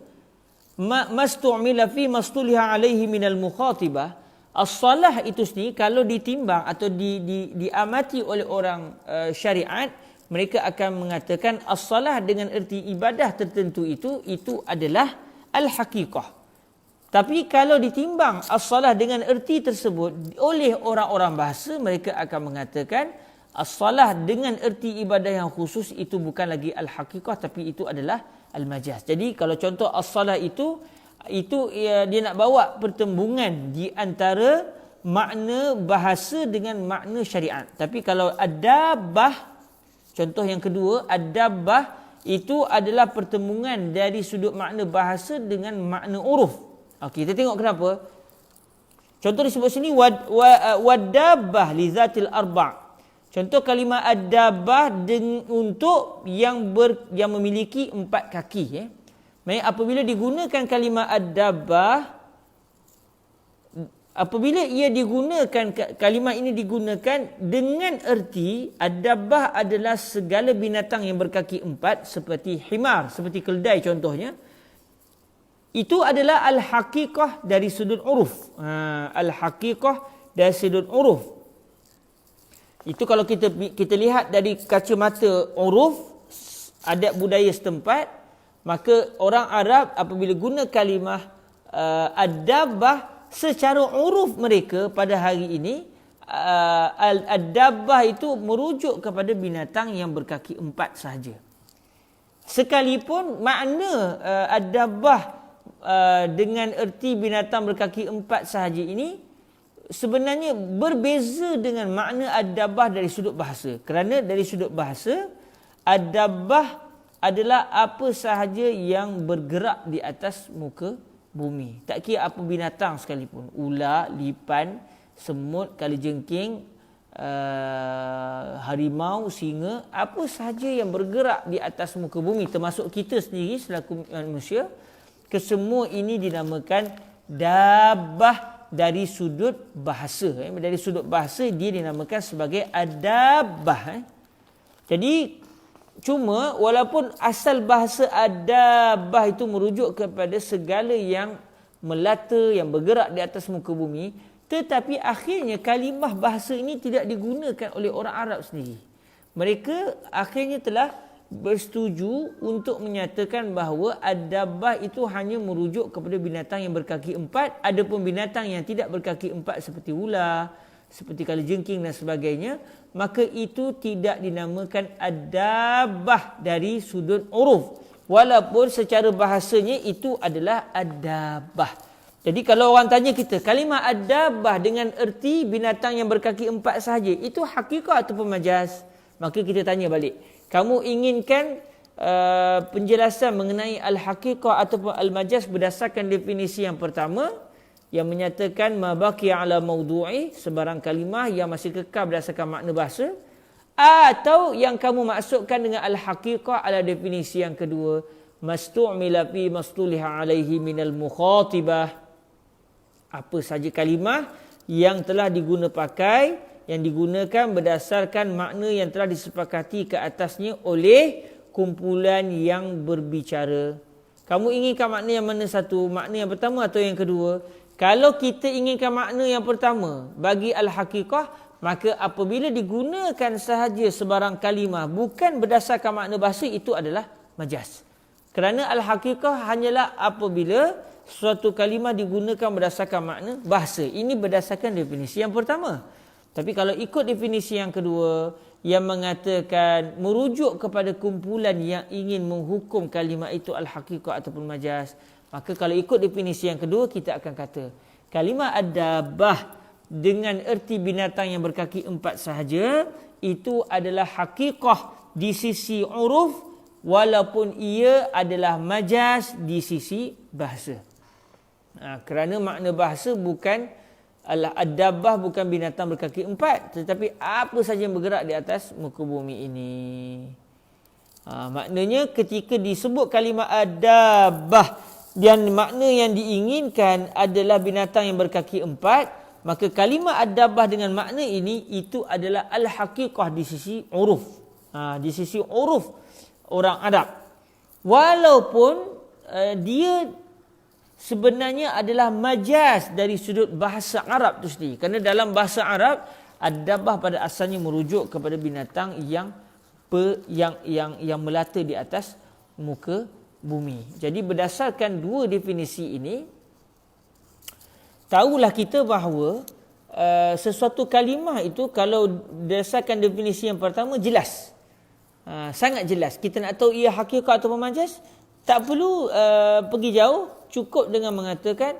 mastu'mila fi mastuliha alaihi minal mukhatibah, as-salah itu sendiri kalau ditimbang atau diamati oleh orang syariat, mereka akan mengatakan as-salah dengan erti ibadah tertentu itu adalah al-hakikah. Tapi kalau ditimbang as-salah dengan erti tersebut oleh orang-orang bahasa, mereka akan mengatakan as-salah dengan erti ibadah yang khusus itu bukan lagi al-hakikah, tapi itu adalah al-majaz. Jadi kalau contoh as-salah itu dia nak bawa pertembungan di antara makna bahasa dengan makna syariat. Tapi kalau adabah, contoh yang kedua, adabah itu adalah pertembungan dari sudut makna bahasa dengan makna uruf. Okey, kita tengok kenapa. Contoh disebut sini wadabbah li zatil arba'. Contoh kalimah adabah untuk yang memiliki 4 kaki. Apabila digunakan kalimah adabah, apabila ia digunakan, kalimah ini digunakan dengan erti adabah adalah segala binatang yang berkaki 4 seperti himar, seperti keldai contohnya. Itu adalah al-hakikah dari sudut uruf. Al-hakikah dari sudut uruf. Itu kalau kita lihat dari kacamata uruf, adat budaya setempat, maka orang Arab apabila guna kalimah adabah, secara uruf mereka pada hari ini, adabah itu merujuk kepada binatang yang berkaki 4 sahaja. Sekalipun makna adabah dengan erti binatang berkaki 4 sahaja ini sebenarnya berbeza dengan makna adabah dari sudut bahasa. Kerana dari sudut bahasa, adabah adalah apa sahaja yang bergerak di atas muka bumi. Tak kira apa binatang sekalipun. Ular, lipan, semut, kalajengking, harimau, singa, apa sahaja yang bergerak di atas muka bumi, termasuk kita sendiri selaku manusia, kesemua ini dinamakan dabbah dari sudut bahasa. Dari sudut bahasa dia dinamakan sebagai adabah. Jadi cuma walaupun asal bahasa adabah itu merujuk kepada segala yang melata, yang bergerak di atas muka bumi, tetapi akhirnya kalimah bahasa ini tidak digunakan oleh orang Arab sendiri. Mereka akhirnya telah bersetuju untuk menyatakan bahawa adabah itu hanya merujuk kepada binatang yang berkaki empat. Adapun binatang yang tidak berkaki empat seperti ular, seperti kalajengking dan sebagainya, maka itu tidak dinamakan adabah dari sudut uruf, walaupun secara bahasanya itu adalah adabah. Jadi kalau orang tanya kita, kalimah adabah dengan erti binatang yang berkaki empat sahaja, itu hakikah ataupun majaz? Maka kita tanya balik, kamu inginkan penjelasan mengenai al-haqiqah ataupun al-majaz berdasarkan definisi yang pertama, yang menyatakan ma baqiya ala maudu'i, sebarang kalimah yang masih kekal berdasarkan makna bahasa, atau yang kamu maksudkan dengan al-haqiqah adalah definisi yang kedua, mastu'mila fi mastuliha alaihi minal mukhatibah, apa saja kalimah yang telah yang digunakan berdasarkan makna yang telah disepakati ke atasnya oleh kumpulan yang berbicara. Kamu inginkan makna yang mana satu? Makna yang pertama atau yang kedua? Kalau kita inginkan makna yang pertama bagi al-haqiqah, maka apabila digunakan sahaja sebarang kalimah bukan berdasarkan makna bahasa, itu adalah majaz. Kerana al-haqiqah hanyalah apabila suatu kalimah digunakan berdasarkan makna bahasa. Ini berdasarkan definisi yang pertama. Tapi kalau ikut definisi yang kedua, yang mengatakan merujuk kepada kumpulan yang ingin menghukum kalimah itu al-haqiqah ataupun majaz, maka kalau ikut definisi yang kedua, kita akan kata kalimah adabah dengan erti binatang yang berkaki empat sahaja, itu adalah haqiqah di sisi uruf, walaupun ia adalah majaz di sisi bahasa. Kerana makna bahasa bukan al-adabah, bukan binatang berkaki empat, tetapi apa saja yang bergerak di atas muka bumi ini. Maknanya ketika disebut kalimah adabah dan makna yang diinginkan adalah binatang yang berkaki empat, maka kalimah adabah dengan makna ini itu adalah al-haqiqah di sisi uruf. Di sisi uruf orang Arab. Walaupun dia sebenarnya adalah majaz dari sudut bahasa Arab itu sendiri. Kerana dalam bahasa Arab, adabah pada asalnya merujuk kepada binatang yang melata di atas muka bumi. Jadi berdasarkan dua definisi ini, tahulah kita bahawa sesuatu kalimah itu kalau berdasarkan definisi yang pertama jelas. Sangat jelas. Kita nak tahu ia hakikat atau majaz, tak perlu pergi jauh, cukup dengan mengatakan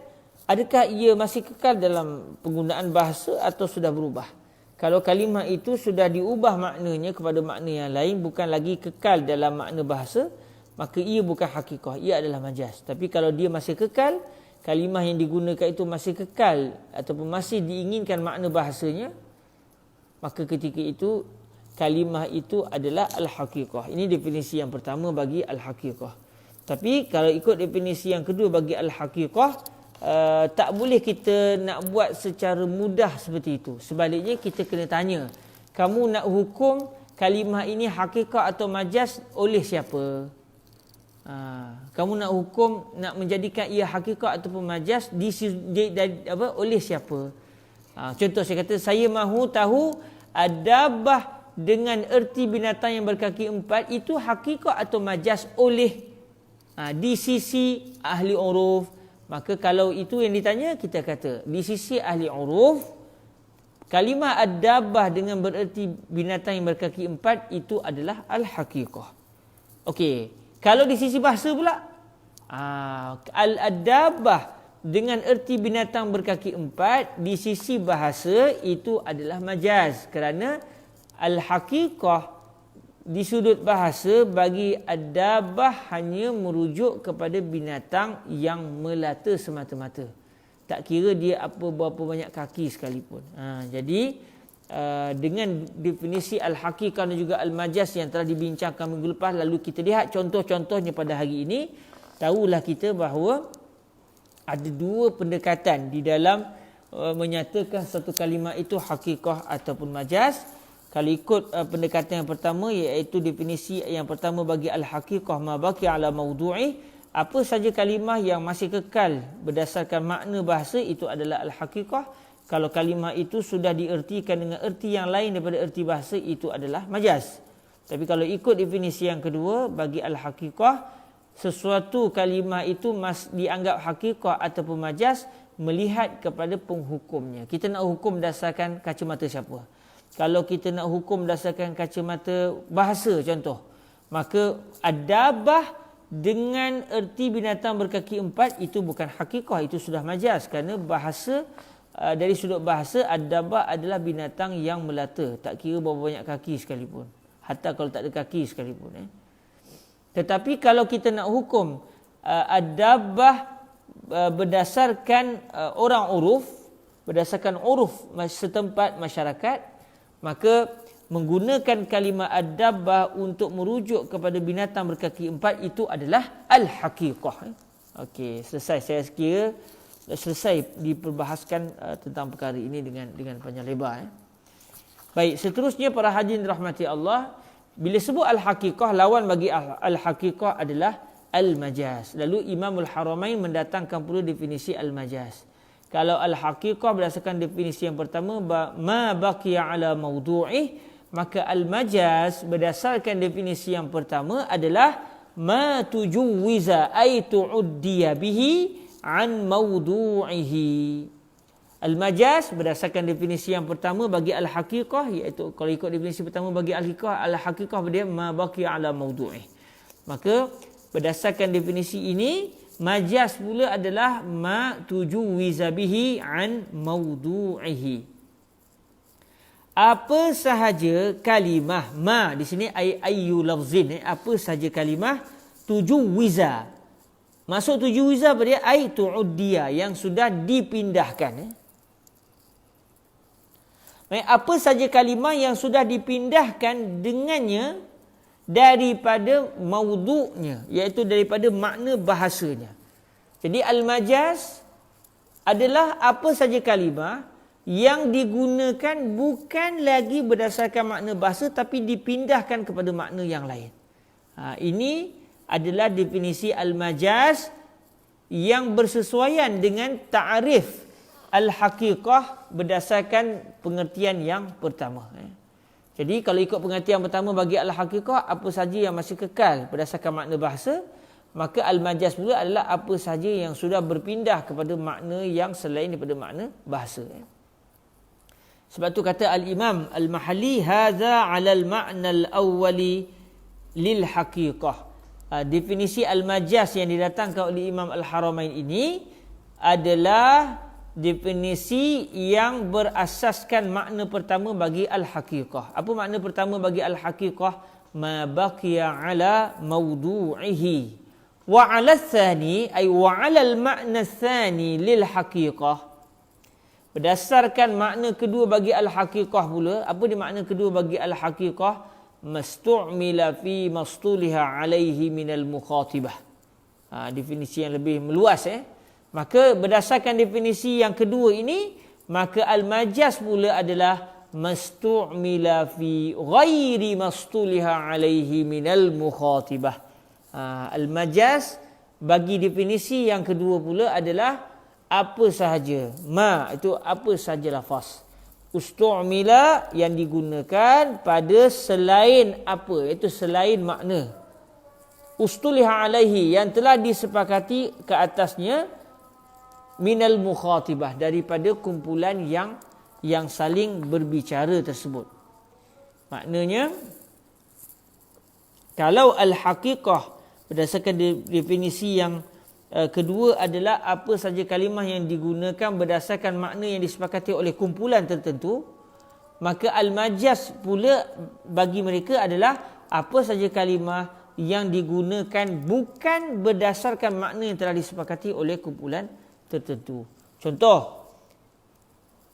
adakah ia masih kekal dalam penggunaan bahasa atau sudah berubah. Kalau kalimah itu sudah diubah maknanya kepada makna yang lain, bukan lagi kekal dalam makna bahasa, maka ia bukan hakikah, ia adalah majaz. Tapi kalau dia masih kekal, kalimah yang digunakan itu masih kekal ataupun masih diinginkan makna bahasanya, maka ketika itu kalimah itu adalah al-haqiqah. Ini definisi yang pertama bagi al-haqiqah. Tapi kalau ikut definisi yang kedua bagi al-haqiqah, tak boleh kita nak buat secara mudah seperti itu. Sebaliknya kita kena tanya, kamu nak hukum kalimah ini haqiqah atau majaz oleh siapa? Kamu nak hukum, nak menjadikan ia haqiqah ataupun majaz oleh siapa? Contoh saya kata, saya mahu tahu adabah dengan erti binatang yang berkaki empat itu haqiqah atau majaz oleh di sisi ahli uruf. Maka kalau itu yang ditanya, kita kata di sisi ahli uruf, kalimah adabah dengan bererti binatang yang berkaki empat itu adalah al-haqiqah. Okey, kalau di sisi bahasa pula, al-adabah dengan erti binatang berkaki empat di sisi bahasa itu adalah majaz. Kerana al-haqiqah di sudut bahasa bagi adabah hanya merujuk kepada binatang yang melata semata-mata. Tak kira dia berapa banyak kaki sekalipun. Jadi dengan definisi al-haqiqah dan juga al-majaz yang telah dibincangkan minggu lepas, lalu kita lihat contoh-contohnya pada hari ini, tahulah kita bahawa ada dua pendekatan di dalam menyatakan satu kalimah itu haqiqah ataupun majaz. Kalau ikut pendekatan yang pertama, iaitu definisi yang pertama bagi al-haqiqah ma baqi ala mawdu'i, apa saja kalimah yang masih kekal berdasarkan makna bahasa itu adalah al-haqiqah. Kalau kalimah itu sudah diertikan dengan erti yang lain daripada erti bahasa, itu adalah majaz. Tapi kalau ikut definisi yang kedua bagi al-haqiqah, sesuatu kalimah itu dianggap haqiqah ataupun majaz melihat kepada penghukumnya. Kita nak hukum berdasarkan kacamata siapa? Kalau kita nak hukum berdasarkan kacamata bahasa contoh, maka adabah dengan erti binatang berkaki empat itu bukan hakikah, itu sudah majaz. Kerana bahasa, dari sudut bahasa, adabah adalah binatang yang melata, tak kira berapa banyak kaki sekalipun, hatta kalau tak ada kaki sekalipun. Tetapi kalau kita nak hukum adabah berdasarkan orang uruf, berdasarkan uruf setempat masyarakat, maka menggunakan kalimah adabah untuk merujuk kepada binatang berkaki empat itu adalah al-haqiqah. Okey, selesai. Saya kira selesai diperbahaskan tentang perkara ini dengan panjang lebar. Baik, seterusnya para hadirin rahmati Allah, bila sebut al-haqiqah, lawan bagi al-haqiqah adalah al-majaz. Lalu Imamul Haramain mendatangkan pula definisi al-majaz. Kalau al-haqiqah berdasarkan definisi yang pertama, ma baqiya ala mawdu'ih, maka al-majaz berdasarkan definisi yang pertama adalah ma tujuwiza ay tu'uddiya bihi an mawdu'ihi. Al-majaz berdasarkan definisi yang pertama bagi al-haqiqah, iaitu kalau ikut definisi pertama bagi al-haqiqah dia ma baqiya ala mawdu'ih. Maka berdasarkan definisi ini, majaz pula adalah ma tujuwiza bihi an mawdu'ihi. Apa sahaja kalimah, ma di sini ayyu lafzin, apa sahaja kalimah tujuwiza. Maksud tujuwiza apa dia? Ai tu'uddiya, yang sudah dipindahkan. Apa sahaja kalimah yang sudah dipindahkan dengannya daripada maudhu'nya, iaitu daripada makna bahasanya. Jadi al-majaz adalah apa saja kalimah yang digunakan bukan lagi berdasarkan makna bahasa tapi dipindahkan kepada makna yang lain. Ini adalah definisi al-majaz yang bersesuaian dengan ta'arif al-haqiqah berdasarkan pengertian yang pertama. Jadi kalau ikut pengertian pertama bagi al-haqiqah, apa saja yang masih kekal berdasarkan makna bahasa, maka al-majaz pula adalah apa saja yang sudah berpindah kepada makna yang selain daripada makna bahasa. Sebab tu kata al-Imam al-Mahalli, hadza 'ala al-ma'na al-awwali lil haqiqah. Definisi al-majaz yang didatangkan oleh Imam Al-Haramain ini adalah definisi yang berasaskan makna pertama bagi al-haqiqah. Apa makna pertama bagi al-haqiqah? Ma baqiya ala mawdu'ihi. Wa 'ala tsani ay wa 'ala al-ma'na tsani lil haqiqah. Berdasarkan makna kedua bagi al-haqiqah pula, apa dia makna kedua bagi al-haqiqah? Mastu'mila fi mastuliha alaihi minal mukhatibah. Definisi yang lebih meluas. Maka berdasarkan definisi yang kedua ini, maka al-majaz pula adalah mastu'mila fi ghairi mastuliha alaihi minal mukhatibah. Al-majaz bagi definisi yang kedua pula adalah apa sahaja. Ma itu apa sahaja lafaz. Ustu'mila yang digunakan pada selain apa, iaitu selain makna. Ustuliha alaihi yang telah disepakati ke atasnya minal mukhatibah, daripada kumpulan yang saling berbicara tersebut. Maknanya, kalau al-haqiqah berdasarkan definisi yang kedua adalah apa saja kalimah yang digunakan berdasarkan makna yang disepakati oleh kumpulan tertentu, maka al-majaz pula bagi mereka adalah apa saja kalimah yang digunakan bukan berdasarkan makna yang telah disepakati oleh kumpulan tertentu. Contoh,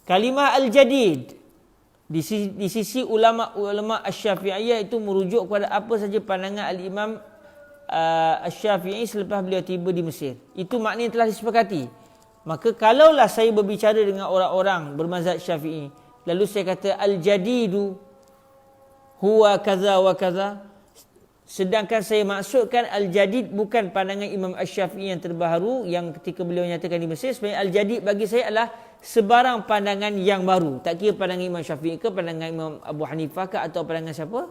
kalimah al-jadid di sisi ulama Asy-Syafi'iyah itu merujuk kepada apa saja pandangan al-Imam Asy-Syafi'i selepas beliau tiba di Mesir. Itu makna yang telah disepakati. Maka kalaulah saya berbicara dengan orang-orang bermazhab Syafi'i, lalu saya kata al-jadidu, huwa kaza wa kaza. Sedangkan saya maksudkan al-jadid bukan pandangan Imam Asy-Syafi'i yang terbaru yang ketika beliau nyatakan di Mesir. Sebenarnya al-jadid bagi saya adalah sebarang pandangan yang baru. Tak kira pandangan Imam Syafi'i ke, pandangan Imam Abu Hanifah ke, atau pandangan siapa.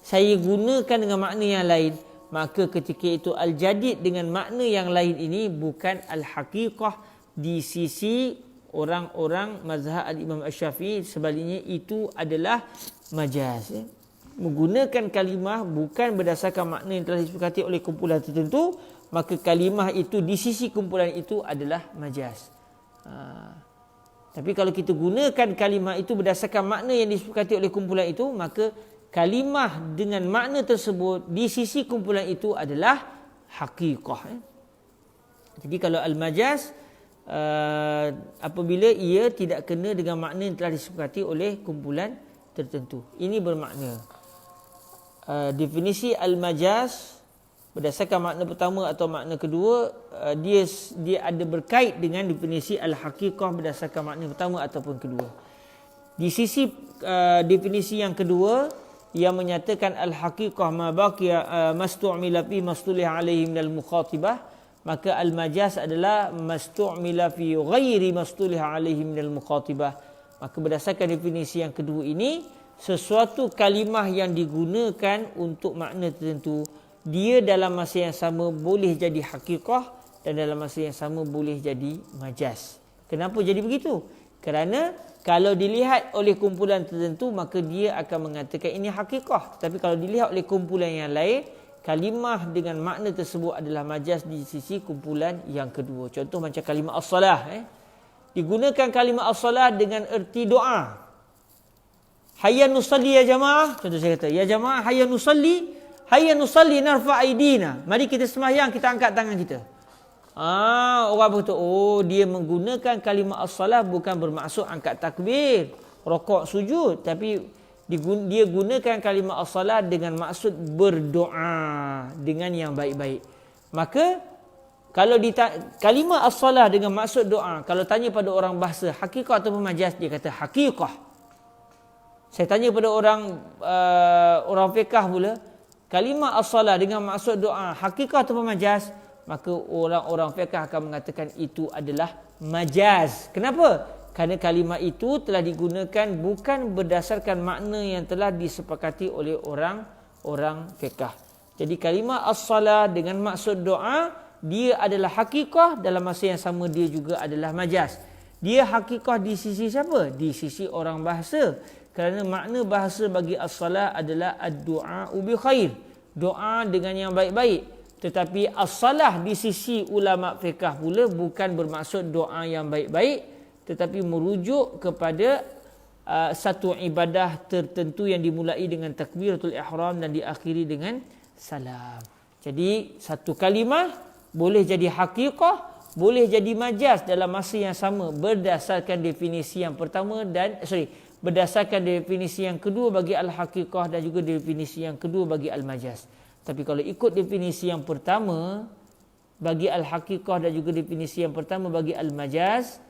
Saya gunakan dengan makna yang lain. Maka ketika itu al-jadid dengan makna yang lain ini bukan al-haqiqah di sisi orang-orang mazhab al-Imam Asy-Syafi'i. Sebaliknya itu adalah majaz. Menggunakan kalimah bukan berdasarkan makna yang telah disepakati oleh kumpulan tertentu, maka kalimah itu di sisi kumpulan itu adalah majaz. Tapi kalau kita gunakan kalimah itu berdasarkan makna yang disepakati oleh kumpulan itu, maka kalimah dengan makna tersebut di sisi kumpulan itu adalah haqiqah. Jadi kalau al-majaz apabila ia tidak kena dengan makna yang telah disepakati oleh kumpulan tertentu. Ini bermakna definisi al-majaz berdasarkan makna pertama atau makna kedua, dia ada berkait dengan definisi al-haqiqah berdasarkan makna pertama ataupun kedua. Di sisi definisi yang kedua yang menyatakan al-haqiqah ma baqiya mastu'mila fi mastulih alaihi minal mukhatibah, maka al-majaz adalah mastu'mila fi ghairi mastulih alaihi minal mukhatibah. Maka berdasarkan definisi yang kedua ini, sesuatu kalimah yang digunakan untuk makna tertentu, dia dalam masa yang sama boleh jadi haqiqah dan dalam masa yang sama boleh jadi majaz. Kenapa jadi begitu? Kerana kalau dilihat oleh kumpulan tertentu, maka dia akan mengatakan ini haqiqah. Tapi kalau dilihat oleh kumpulan yang lain, kalimah dengan makna tersebut adalah majaz di sisi kumpulan yang kedua. Contoh macam kalimah as-salah. Digunakan kalimah as-salah dengan erti doa. Hayya nusalli ya jamaah. Contoh saya kata, ya jamaah hayya nusalli. Hayya nusalli narfa aidina. Mari kita sembahyang, kita angkat tangan kita. Orang betul. Oh, dia menggunakan kalimah as-salah bukan bermaksud angkat takbir, rokok, sujud. Tapi dia gunakan kalimah as-salah dengan maksud berdoa dengan yang baik-baik. Maka kalau kalimah as-salah dengan maksud doa, kalau tanya pada orang bahasa haqiqah atau majaz, dia kata haqiqah. Saya tanya pada orang fiqh pula, kalimah as-salah dengan maksud doa haqiqah atau majaz, maka orang-orang fiqh akan mengatakan itu adalah majaz. Kenapa? Kerana kalimah itu telah digunakan bukan berdasarkan makna yang telah disepakati oleh orang fiqh. Jadi kalimah as-salah dengan maksud doa, dia adalah haqiqah, dalam masa yang sama dia juga adalah majaz. Dia haqiqah di sisi siapa? Di sisi orang bahasa. Kerana makna bahasa bagi as-salah adalah ad-du'a bi khair, doa dengan yang baik-baik. Tetapi as-salah di sisi ulama fiqh pula bukan bermaksud doa yang baik-baik, tetapi merujuk kepada satu ibadah tertentu yang dimulai dengan takbiratul ihram dan diakhiri dengan salam. Jadi satu kalimah boleh jadi haqiqah, boleh jadi majaz dalam masa yang sama berdasarkan definisi yang pertama berdasarkan definisi yang kedua bagi al-haqiqah dan juga definisi yang kedua bagi al-majaz. Tapi kalau ikut definisi yang pertama bagi al-haqiqah dan juga definisi yang pertama bagi al-majaz,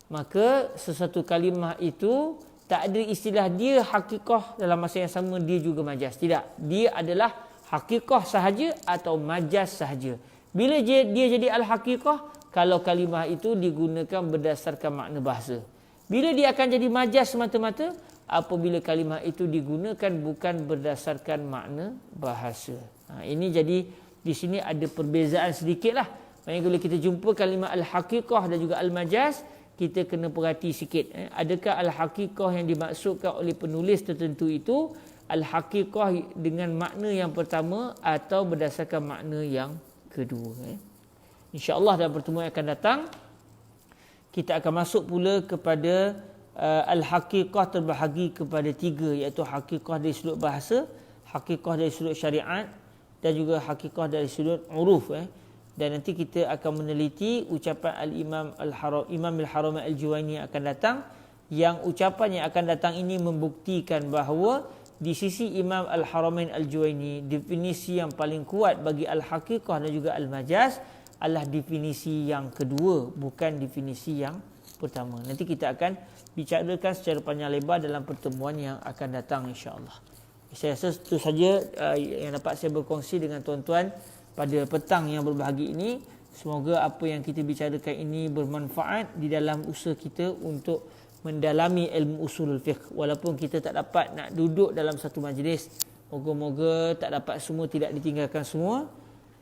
maka sesuatu kalimah itu tak ada istilah dia haqiqah dalam masa yang sama dia juga majaz. Tidak, dia adalah haqiqah sahaja atau majaz sahaja. Bila dia jadi al-haqiqah? Kalau kalimah itu digunakan berdasarkan makna bahasa. Bila dia akan jadi majaz semata-mata? Apabila kalimah itu digunakan bukan berdasarkan makna bahasa. Ini jadi di sini ada perbezaan sedikit lah. Maksudnya bila kita jumpa kalimah al-haqiqah dan juga al-majaz, kita kena perhati sikit. Adakah al-haqiqah yang dimaksudkan oleh penulis tertentu itu al-haqiqah dengan makna yang pertama atau berdasarkan makna yang kedua. InsyaAllah dalam pertemuan yang akan datang, kita akan masuk pula kepada al-haqiqah terbahagi kepada tiga, iaitu haqiqah dari sudut bahasa, haqiqah dari sudut syariat dan juga haqiqah dari sudut uruf. Dan nanti kita akan meneliti ucapan al-Imam al-Haramain al-Juwaini yang akan datang, yang ucapan yang akan datang ini membuktikan bahawa di sisi Imam al-Haramain al-Juwaini, definisi yang paling kuat bagi al-haqiqah dan juga al-majaz adalah definisi yang kedua, bukan definisi yang pertama. Nanti kita akan bicarakan secara panjang lebar dalam pertemuan yang akan datang insya-Allah. Saya rasa itu saja yang dapat saya berkongsi dengan tuan-tuan pada petang yang berbahagia ini. Semoga apa yang kita bicarakan ini bermanfaat di dalam usaha kita untuk mendalami ilmu usulul fiqh. Walaupun kita tak dapat nak duduk dalam satu majlis, moga-moga tak dapat semua tidak ditinggalkan semua,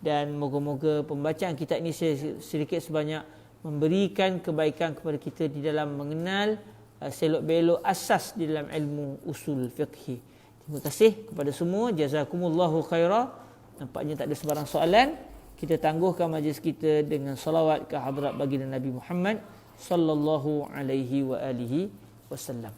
dan moga-moga pembacaan kitab ini sedikit sebanyak memberikan kebaikan kepada kita di dalam mengenal selok-belok asas di dalam ilmu usul fiqh. Terima kasih kepada semua. Jazakumullahu khairah. Nampaknya tak ada sebarang soalan. Kita tangguhkan majlis kita dengan salawat ke hadrat baginda Nabi Muhammad sallallahu alaihi wa alihi wasallam.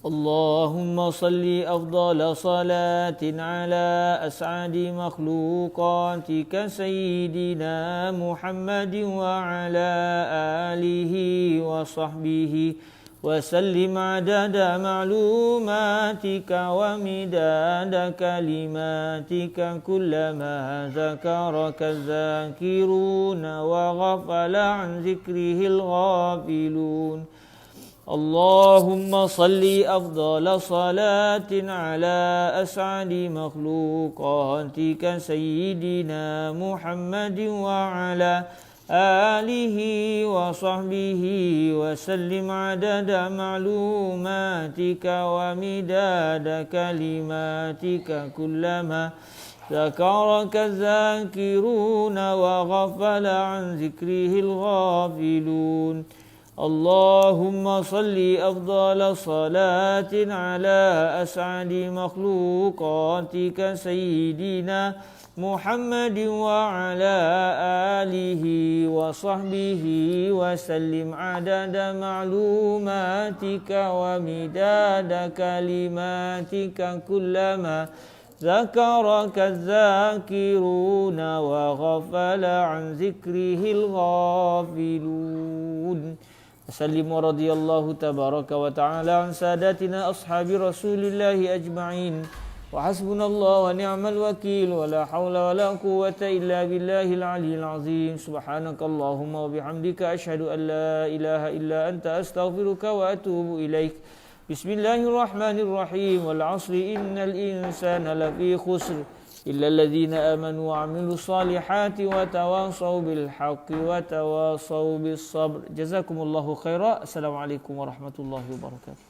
Allahumma salli afdala salatin ala as'adi makhluqatika sayyidina Muhammadin wa ala alihi wa sahbihi وسلم عدد معلوماتك ومداد كلماتك كلما ذكرك الذاكرون وغفل عن ذكره الغافلون اللهم صل أفضل صلاة على أسعد مخلوقاتك سيدنا محمد وعلى آله وصحبه وسلم عدد معلوماتك ومداد كلماتك كلما ذكرك الذاكرون وغفل عن ذكره الغافلون اللهم صل أفضل صلاة على أسعد مخلوقاتك سيدنا محمد وعلى آله وصحبه وسلم عدد معلوماتك ومداد كلماتك كلما ذكرك الذاكرون وغفل عن ذكره الغافلون وسلم رضي الله تبارك وتعالى عن ساداتنا أصحاب رسول الله أجمعين وحسبنا الله ونعم الوكيل ولا حول ولا قوة إلا بالله العلي العظيم سبحانك اللهم وبحمدك أشهد أن لا إله إلا أنت أستغفرك وأتوب إليك بسم الله الرحمن الرحيم والعصر إن الإنسان لفي خسر إلا الذين آمنوا وعملوا الصالحات وتواصوا بالحق وتواصوا بالصبر جزاكم الله خيرا السلام عليكم ورحمة الله وبركاته